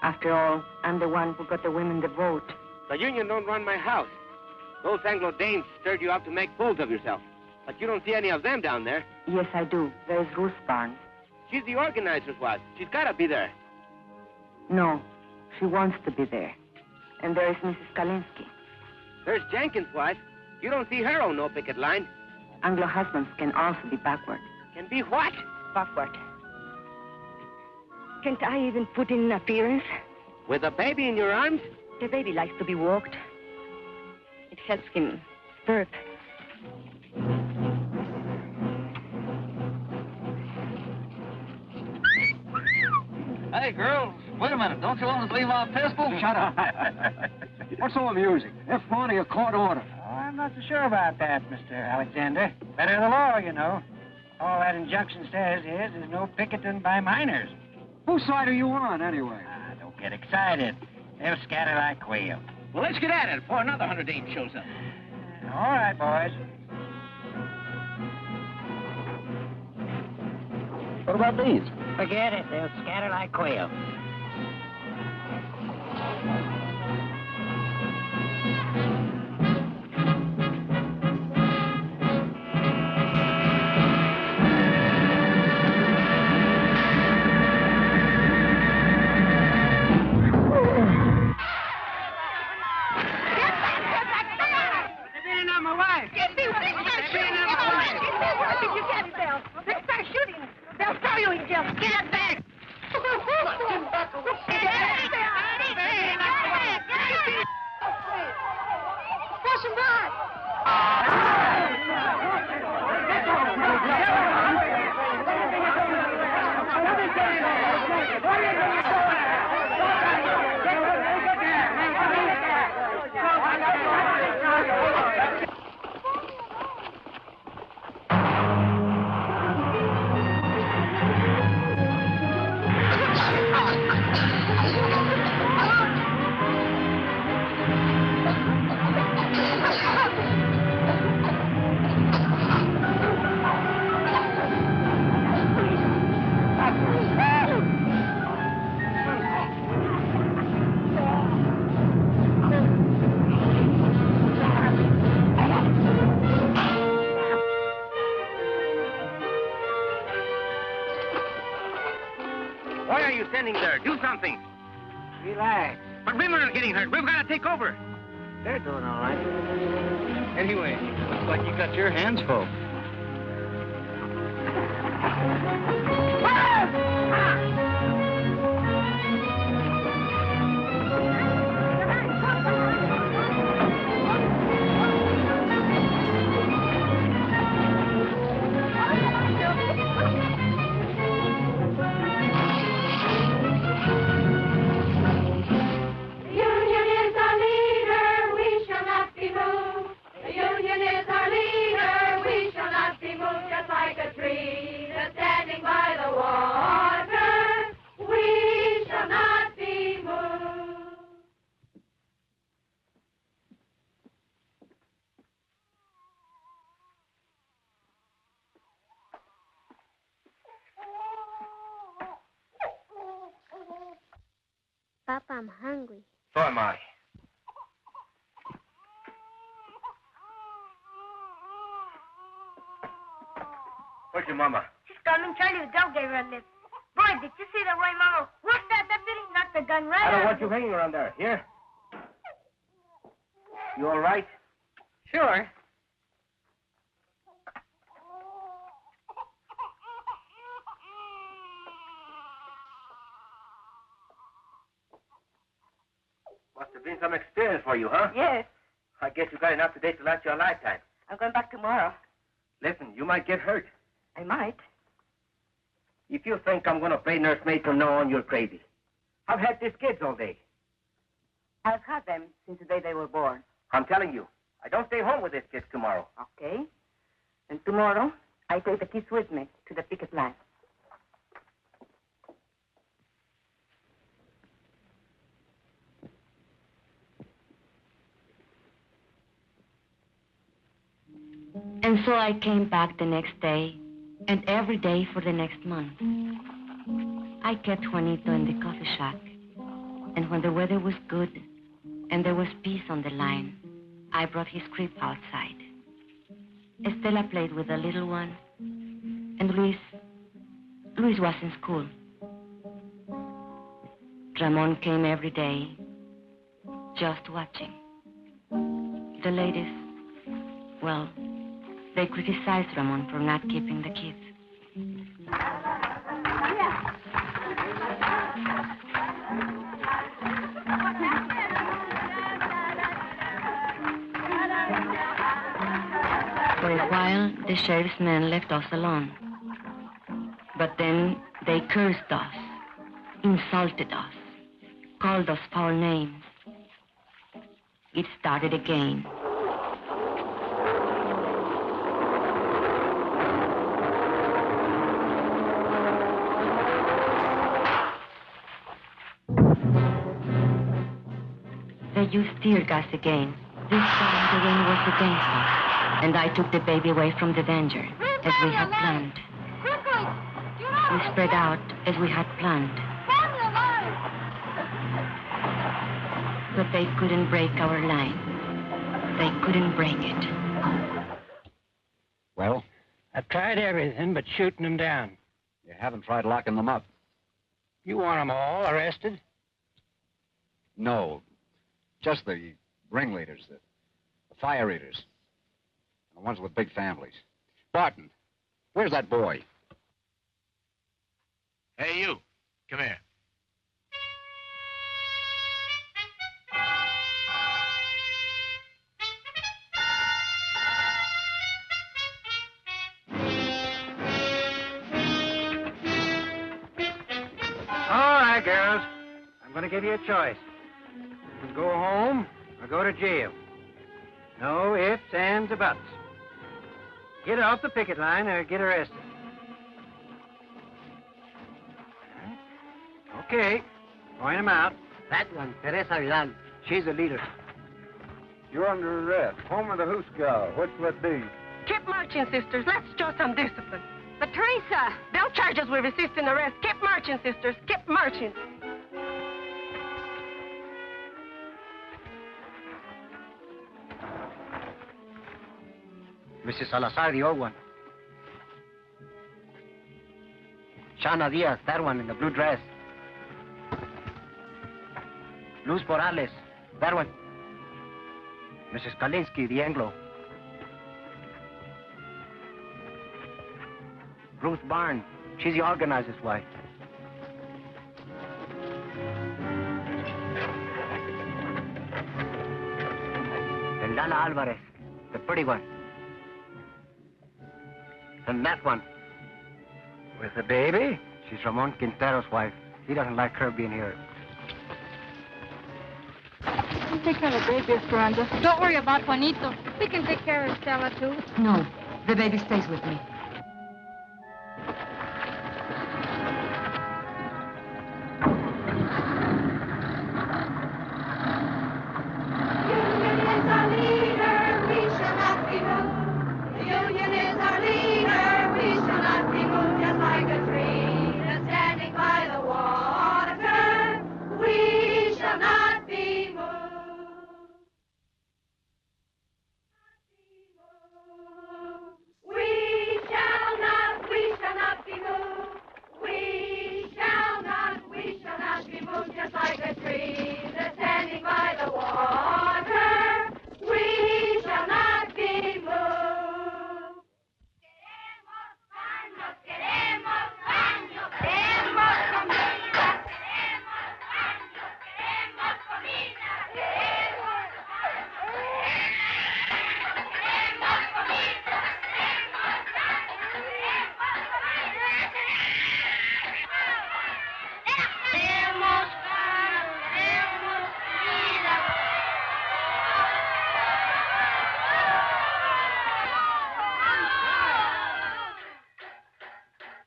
After all, I'm the one who got the women the vote.
The union don't run my house. Those Anglo dames stirred you up to make fools of yourself. But you don't see any of them down there.
Yes, I do. There's Ruth Barnes.
She's the organizer's wife. She's got to be there.
No, she wants to be there. And there is Mrs. Kalinsky.
There's Jenkins' wife. You don't see her on no picket line.
Anglo husbands can also be backward.
Can be what?
Backward. Can't I even put in an appearance?
With a baby in your arms?
The baby likes to be walked. It helps him birth.
Hey, girls, wait a minute. Don't you want to leave my pistol?
Shut up. What's so amusing? If wanting a court order.
Oh, I'm not so sure about that, Mr. Alexander. Better the law, you know. All that injunction says is there's no picketing by minors.
Whose side are you on, anyway?
Don't get excited. They'll scatter like quail.
Well, let's get at it before another 100 dames shows up.
All right, boys.
What about these?
Forget it. They'll scatter like quail.
Why are you standing there? Do something.
Relax.
But women are getting hurt. We've got to take over.
They're doing all right.
Anyway, looks like you got your hands full.
Papa, I'm hungry.
So am I. Where's your mama?
She's coming. Charlie the dog gave her a lift. Boy, did you see the way Mama whooped that deputy? Knocked the gun right
I don't
out
want
of
you
him.
hanging around there. Here? You all right?
Sure.
Must have been some experience for you, huh?
Yes.
I guess you got enough today to last you a lifetime.
I'm going back tomorrow.
Listen, you might get hurt.
I might.
If you think I'm going to play nursemaid from now on, you're crazy. I've had these kids all day.
I've had them since the day they were born.
I'm telling you, I don't stay home with these kids tomorrow.
Okay. And tomorrow, I take the kids with me to the picket line.
And so I came back the next day, and every day for the next month. I kept Juanito in the coffee shack, And when the weather was good and there was peace on the line, I brought his crib outside. Estela played with the little one, and Luis was in school. Ramon came every day, just watching. The ladies, well, they criticized Ramon for not keeping the kids. For a while, the sheriff's men left us alone. But then they cursed us, insulted us, called us foul names. It started again. They used tear gas again. This time the rain was against us, and I took the baby away from the danger, as we had planned. We spread out as we had planned. But they couldn't break our line. They couldn't break it.
Well?
I've tried everything but shooting them down.
You haven't tried locking them up.
You want them all arrested?
No. Just the ringleaders, the fire eaters. The ones with big families. Barton, where's that boy?
Hey, you. Come here.
All right, girls. I'm going to give you a choice. You can go home or go to jail. No ifs, ands, or buts. Get off the picket line or get arrested. Okay. Point them out.
That one, Teresa Vidal. She's the leader.
You're under arrest. Home of the Hooskow. What's that be?
Keep marching, sisters. Let's show some discipline. But Teresa, they'll charge us with resisting arrest. Keep marching, sisters. Keep marching.
Mrs. Salazar, the old one. Shana Diaz, that one in the blue dress. Luz Morales, that one. Mrs. Kalinsky, the Anglo. Ruth Barn, she's the organizer's wife. And Lala Alvarez, the pretty one. And that one. With the baby? She's Ramon Quintero's wife. He doesn't like her being here.
You take care of the baby, Esperanza. Don't worry about Juanito. We can take care of Stella, too.
No, the baby stays with me.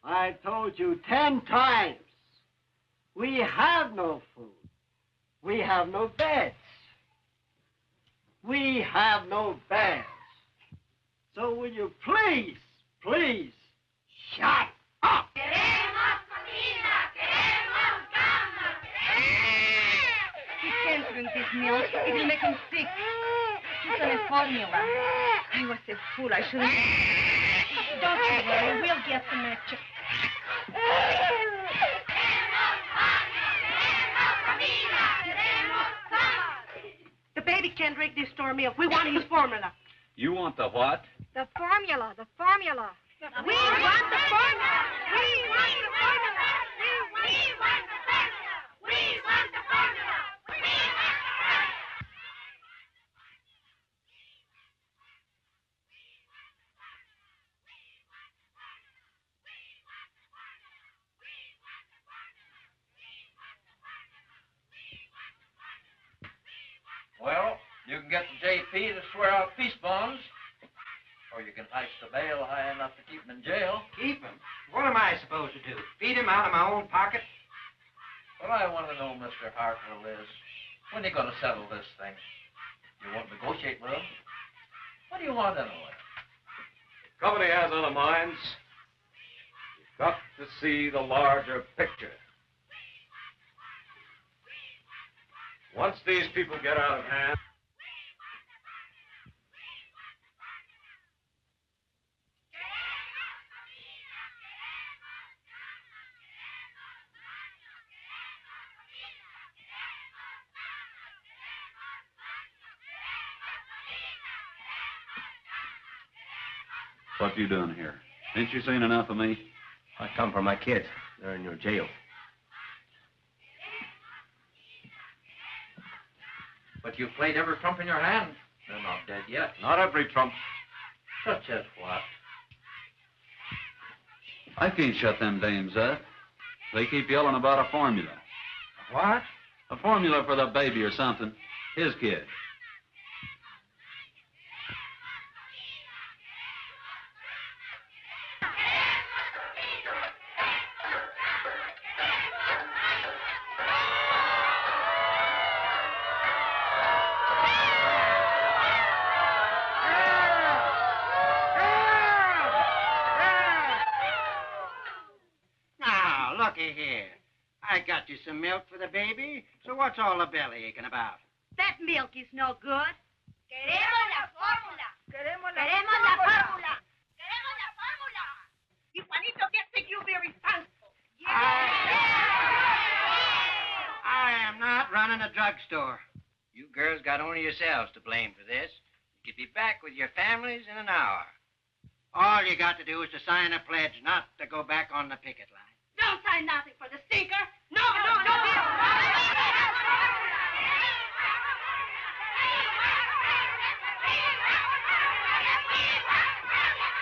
I told you 10 times. We have no food. We have no beds. We have no beds. So will you please, please, shut up?
milk. It will make him sick. He's on a formula. I was a fool. I shouldn't...
Don't you worry. We'll get the match. The baby can't drink this store milk. We want his formula.
You want the what?
The formula. The formula. We want the formula. We want the formula. We want the formula. We want the formula.
Well, you can get the JP to swear out peace bonds, or you can ice the bail high enough to keep him in jail.
Keep him? What am I supposed to do? Feed him out of my own pocket?
What I want to know, Mr. Hartwell, is when are you going to settle this thing? You won't negotiate with him? What do you want anyway?
The company has other minds. You've got to see the larger picture. Once these people get out of hand...
What you doing here? Ain't you seen enough of me?
I come for my kids. They're in your jail.
But you've played every trump in your hand. They're not dead yet.
Not every trump.
Such as what?
I can't shut them dames up. They keep yelling about a formula.
What?
A formula for the baby or something. His kid.
Now, looky here. I got you some milk for the baby, so what's all the belly aching about?
That milk is no good.
Queremos la fórmula.
Queremos
la fórmula.
Queremos la fórmula. Y Juanito gets think you'll be responsible.
I am not running a drugstore. You girls got only yourselves to blame for this. You could be back with your families in an hour. All you got to do is to sign a pledge not to go back on the picket line.
Don't sign nothing for the stinker. No. We want the formula.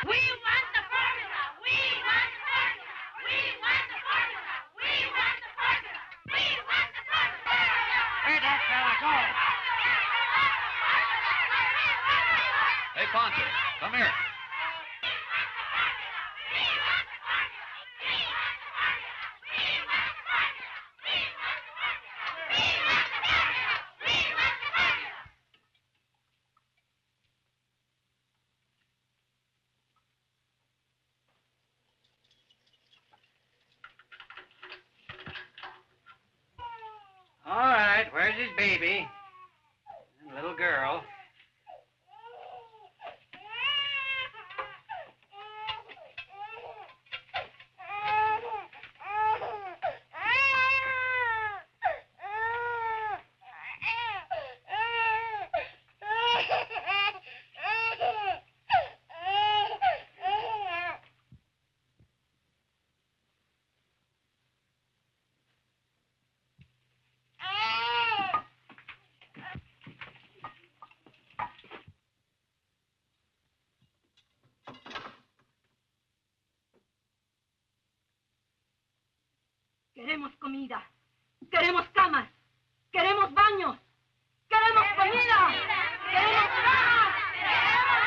We want the formula. We want the formula. We want the formula. We want the formula.
Where'd that fella go?
Hey, Poncho, come here.
All right, where's his baby? And little girl.
Queremos comida. Queremos camas. Queremos baños. Queremos comida. Queremos camas. Queremos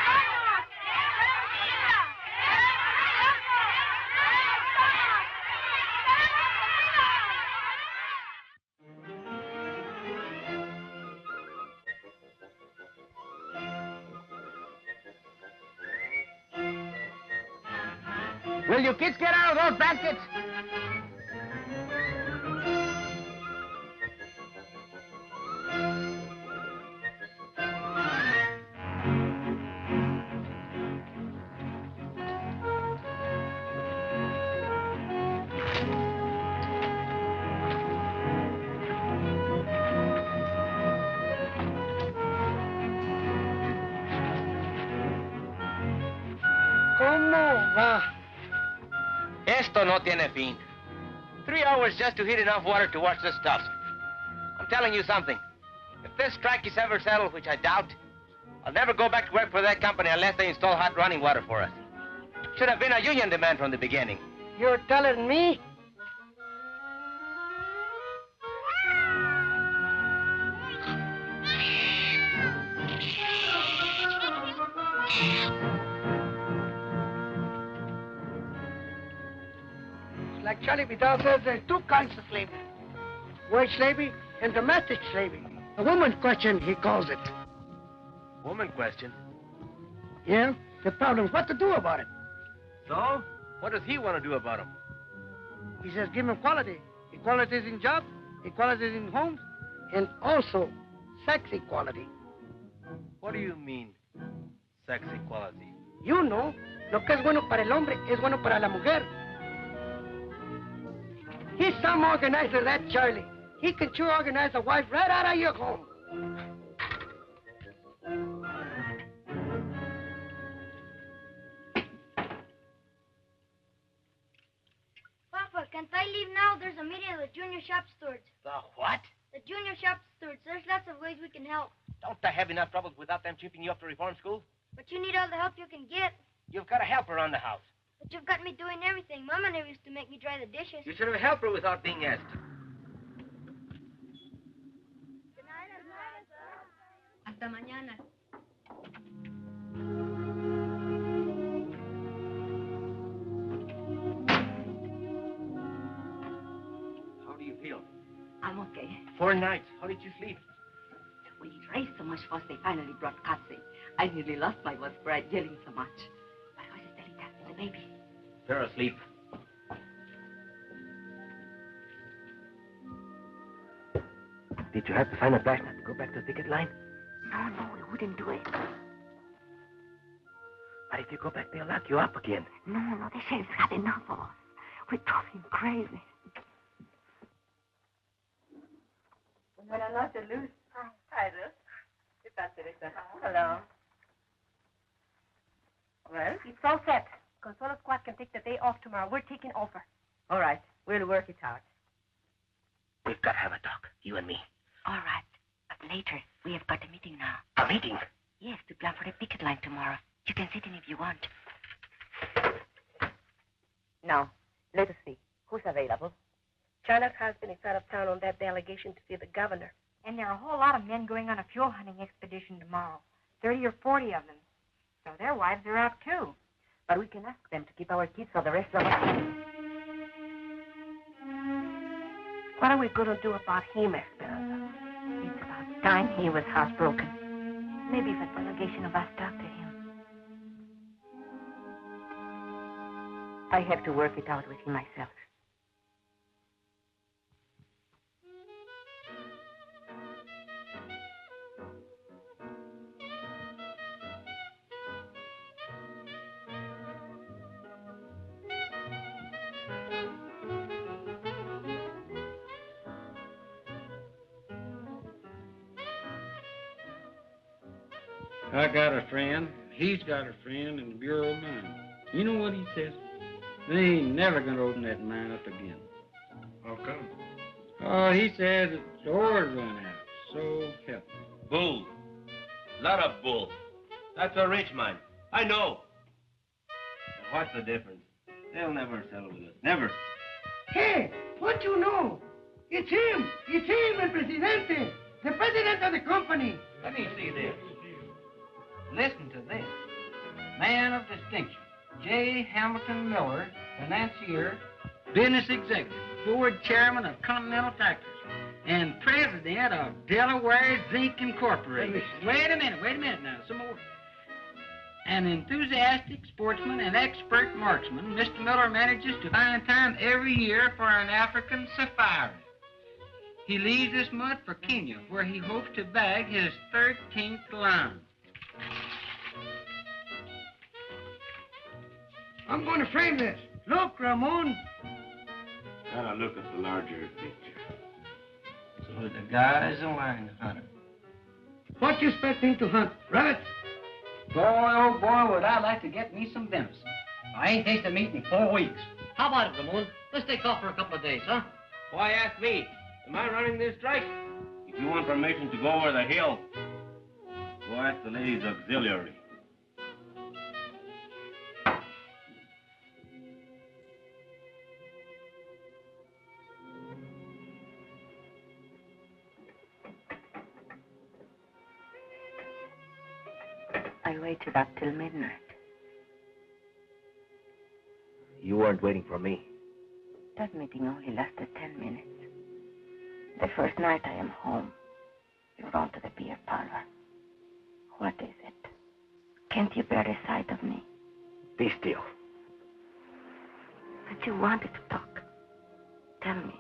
baños.
Will you kids get out of those baskets? ¿Cómo va?
Esto no tiene fin. 3 hours just to heat enough water to wash this stuff. I'm telling you something. If this strike is ever settled, which I doubt, I'll never go back to work for that company unless they install hot running water for us. Should have been a union demand from the beginning.
You're telling me? Like Charlie Vidal says, there's 2 kinds of slavery. Wage slavery and domestic slavery. A woman's question, he calls it.
Woman question.
Yeah? The problem's what to do about it.
So? What does he want to do about them?
He says give him equality. Equality is in jobs, equality is in homes, and also sex equality.
What do you mean, sex equality?
You know, lo que es bueno para el hombre es bueno para la mujer. He's some organizer, that Charlie. He can sure organize a wife right out of your home.
Papa, can't I leave now? There's a meeting of the junior shop stewards.
The what?
The junior shop stewards. There's lots of ways we can help.
Don't I have enough troubles without them chipping you up to reform school?
But you need all the help you can get.
You've got a helper around the house.
But you've got me doing everything. Mama never used to make me dry the dishes.
You should have helped her without being asked.
Hasta mañana.
How do you feel?
I'm okay.
4 nights. How did you sleep?
We raised so much fuss, they finally brought Katze. I nearly lost my voice for yelling so much. But I was telling that to the baby.
They're asleep. Did you have to sign a flashlight to go back to the picket line?
No, we wouldn't do it.
But if you go back, they'll lock you up again.
No, the sheriff's had enough of us. We drove him crazy.
Buenas noches, Luz. Hi, Luz. ¿Qué tal, Teresa? Hello. Well?
It's all set. Consuelo Squad can take the day off tomorrow. We're taking over.
All right. We'll work it out.
We've got to have a talk, you and me.
All right. But later, we have got a meeting now.
A meeting?
Yes, to plan for the picket line tomorrow. You can sit in if you want.
Now, let us see. Who's available?
China's husband is out of town on that delegation to see the governor.
And there are a whole lot of men going on a fuel hunting expedition tomorrow. 30 or 40 of them. So their wives are out, too.
But we can ask them to keep our kids for the rest of us.
What are we going to do about him, Esperanza?
It's about time he was housebroken.
Maybe if a delegation of us talk to him.
I have to work it out with him myself.
I got a friend. He's got a friend in the Bureau of Mines. You know what he says? They ain't never going to open that mine up again.
How come?
Oh, he says the ore's run out. So help me.
Bull. Lot of bull. That's a rich mine. I know. What's the difference? They'll never settle with us. Never.
Hey, what you know? It's him, el presidente. The president of the company.
Let me see this. Listen to this. Man of distinction, J. Hamilton Miller, financier, business executive, board chairman of Continental Tractors, and president of Delaware Zinc Incorporated. Wait a minute now, some more. An enthusiastic sportsman and expert marksman, Mr. Miller manages to find time every year for an African safari. He leaves this month for Kenya, where he hopes to bag his 13th lion.
I'm going to frame this. Look, Ramon.
Gotta look at the larger picture.
So the guy's a lion hunter.
What you expect him to hunt? Rabbits?
Boy, oh boy, would I like to get me some venison.
I ain't tasted meat in 4 weeks. How about it, Ramon? Let's take off for a couple of days, huh?
Why ask me? Am I running this strike?
If you want permission to go over the hill, go ask the ladies' auxiliary.
I waited up till midnight.
You weren't waiting for me.
That meeting only lasted 10 minutes. The first night I am home, you're gone to the beer parlor. What is it? Can't you bear the sight of me?
Be still.
But you wanted to talk. Tell me.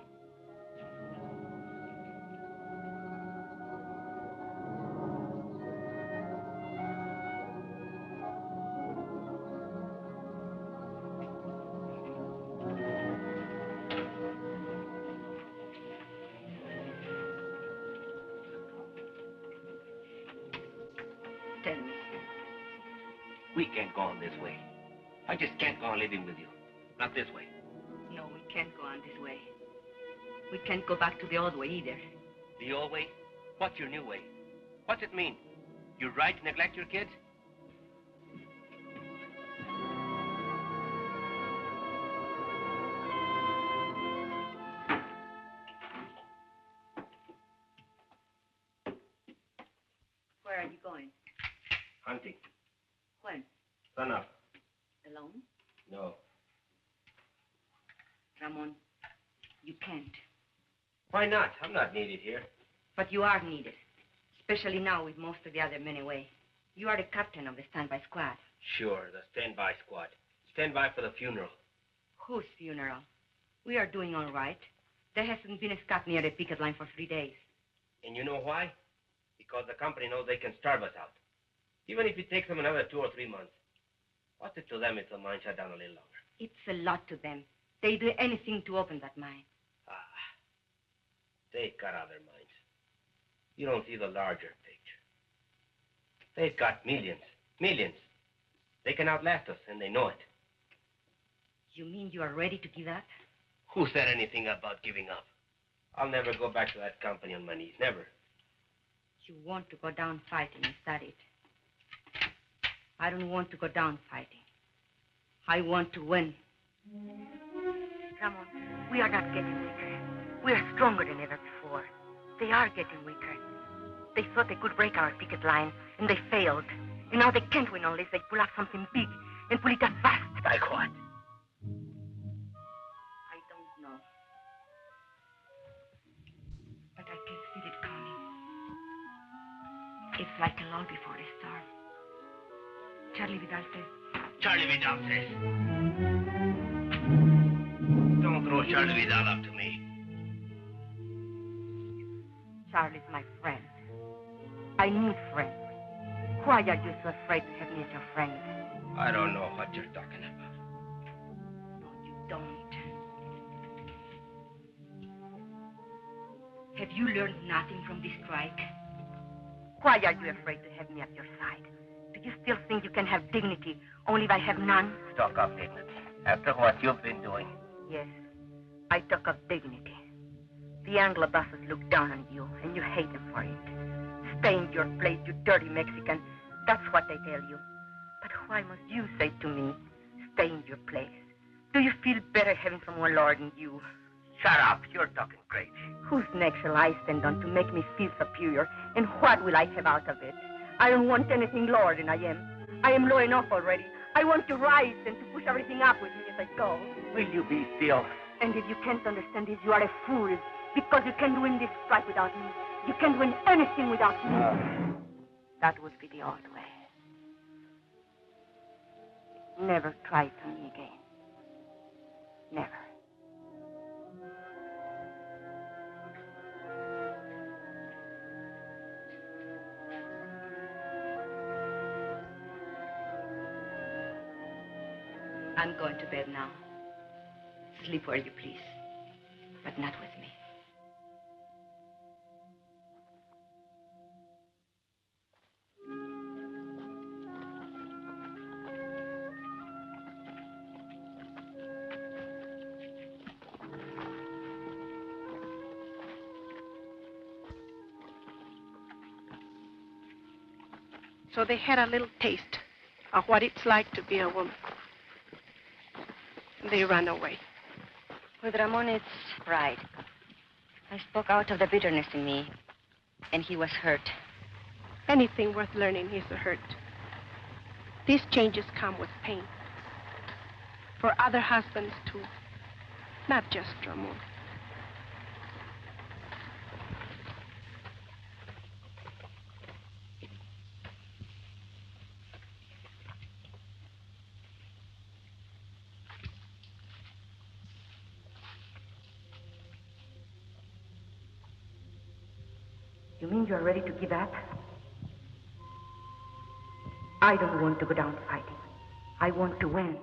Tell me. We can't go on this way. I just can't go on living with you. Not this way.
No, we can't go on this way. We can't go back to the old way either.
The old way? What's your new way? What's it mean? You're right to neglect your kids?
Where are you going?
Hunting.
When?
Sun up.
Alone?
No.
Ramon, you can't.
Why not? I'm not needed here.
But you are needed. Especially now with most of the other men away. You are the captain of the standby squad.
Sure, the standby squad. Stand by for the funeral.
Whose funeral? We are doing all right. There hasn't been a scab near the picket line for 3 days.
And you know why? Because the company knows they can starve us out. Even if it takes them another 2 or 3 months. What's it to them if the mine shut down a little longer?
It's a lot to them. They do anything to open that mine.
They've got other mines. You don't see the larger picture. They've got millions. Millions. They can outlast us, and they know it.
You mean you are ready to give up?
Who said anything about giving up? I'll never go back to that company on my knees. Never.
You want to go down fighting, is that it? I don't want to go down fighting. I want to win. Ramon, we are not getting weaker. We are stronger than ever before. They are getting weaker. They thought they could break our picket line, and they failed. And now they can't win unless they pull up something big and pull it up fast.
Like what?
I don't know. But I can feel it coming. It's like a lull before a storm. Charlie Vidal says.
Charlie Vidal says. Don't throw Charlie Vidal up to me.
Charlie's my friend. I need friends. Why are you so afraid to have me as your friend?
I don't know what you're talking about.
No, you don't. Have you learned nothing from this strike? Why are you afraid to have me at your side? Do you still think you can have dignity only if I have none?
Talk of dignity. After what you've been doing.
Yes, I talk of dignity. The Anglo bosses look down on you, and you hate them for it. Stay in your place, you dirty Mexican. That's what they tell you. But why must you say to me, stay in your place? Do you feel better having someone lording you?
Shut up. You're talking crazy.
Whose neck shall I stand on to make me feel superior? And what will I have out of it? I don't want anything lower than I am. I am low enough already. I want to rise and to push everything up with me as I go.
Will you be still?
And if you can't understand this, you are a fool. Because you can't win this strike without me. You can't win anything without me. That would be the old way. Never try for me again. Never. I'm going to bed now. Sleep where you please, but not with me.
So they had a little taste of what it's like to be a woman. They ran away.
With Ramon, it's pride. I spoke out of the bitterness in me, and he was hurt.
Anything worth learning is a hurt. These changes come with pain. For other husbands, too. Not just Ramon.
You mean you're ready to give up? I don't want to go down fighting. I want to win.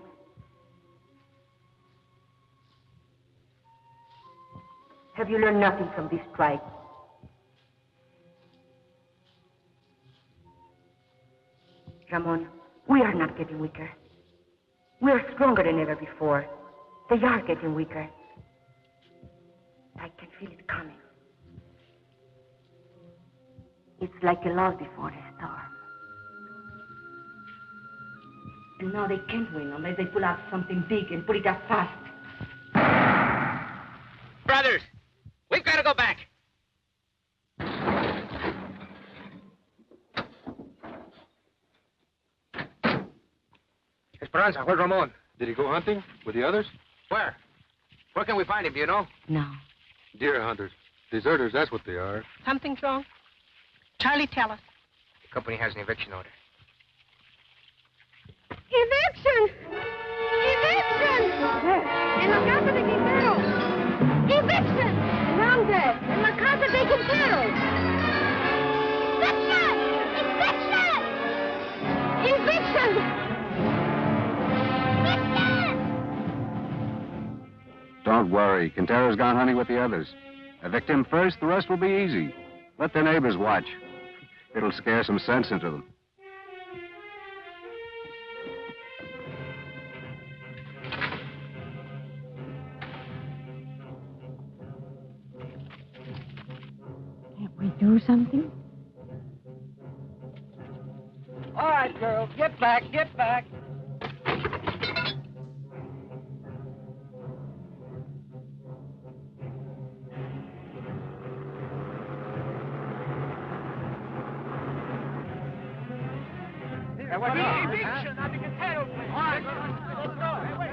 Have you learned nothing from this strike? Ramon, we are not getting weaker. We are stronger than ever before. They are getting weaker. I can feel it coming. It's like a lull before a storm. And now they can't win unless they pull out something big and put it up fast.
Brothers, we've got to go back.
Esperanza, where's Ramon? Did he go hunting with the others?
Where? Where can we find him, do you know?
No.
Deer hunters. Deserters, that's what they are.
Something's wrong? Charlie, tell us.
The company has an eviction order.
¡Eviction! ¡Eviction! En la casa de Quintero. ¡Eviction! ¿Dónde? En la casa de Quintero. ¡Eviction! ¡Eviction! ¡Eviction!
Don't worry. Quintero's gone hunting with the others. Evict him first, the rest will be easy. Let the neighbors watch. It'll scare some sense into them.
Can't we do something?
All right, girls, get back, get back.
Eviction at the Quintero place. All right, let's go. Hey, wait.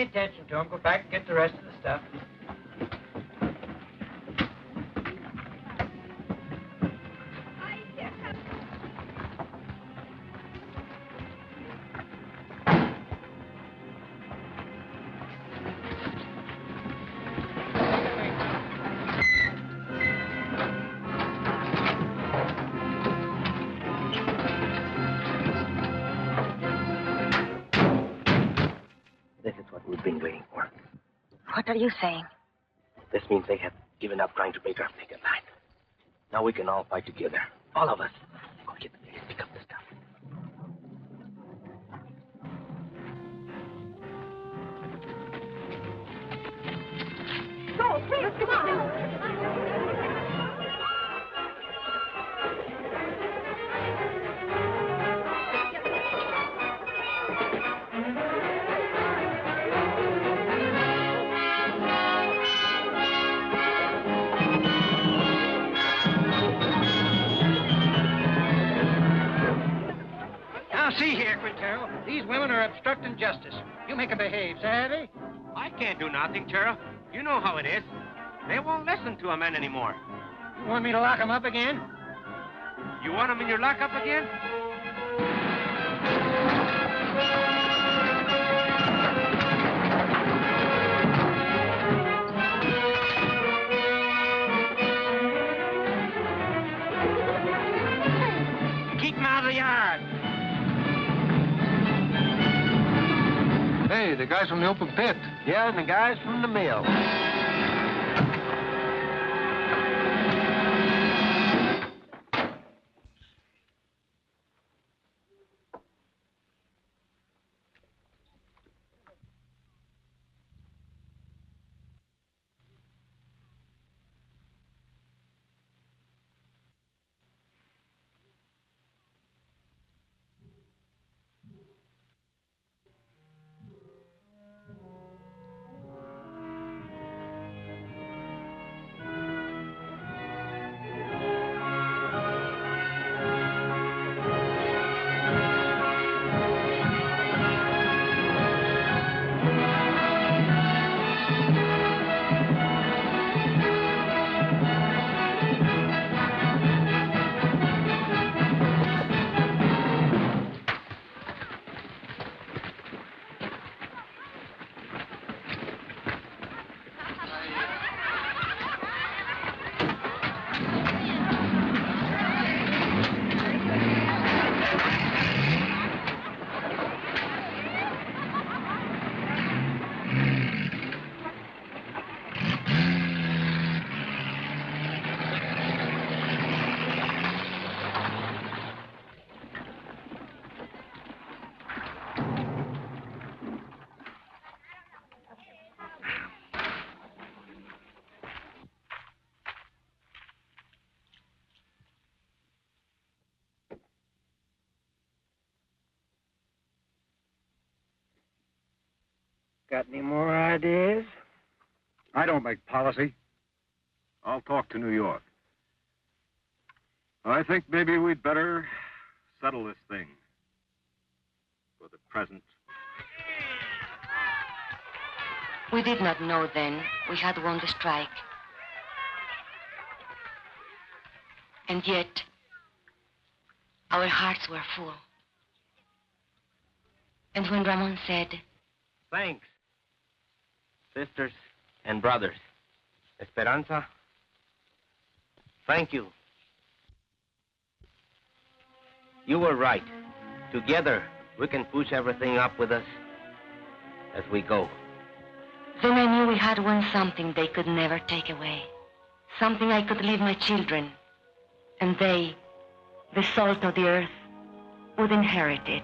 Attention to him. Go back and get the rest of the stuff.
What are you saying?
This means they have given up trying to break our picket line. Now we can all fight together. All of us. Go get the place, pick up the stuff.
Go, please, come on.
See here, Quintero. These women are obstructing justice. You make them behave, savvy?
I can't do nothing, Sheriff. You know how it is. They won't listen to a man anymore.
You want me to lock them up again?
You want them in your lockup again?
Keep them out of the yard.
Hey, the guys from the open pit.
Yeah, and the guys from the mill. Got any more ideas?
I don't make policy. I'll talk to New York. I think maybe we'd better settle this thing for the present.
We did not know then we had won the strike. And yet, our hearts were full. And when Ramon said,
Thanks, sisters and brothers. Esperanza, thank you. You were right. Together, we can push everything up with us as we go.
then I knew we had won something they could never take away. Something I could leave my children. And they, the salt of the earth, would inherit it.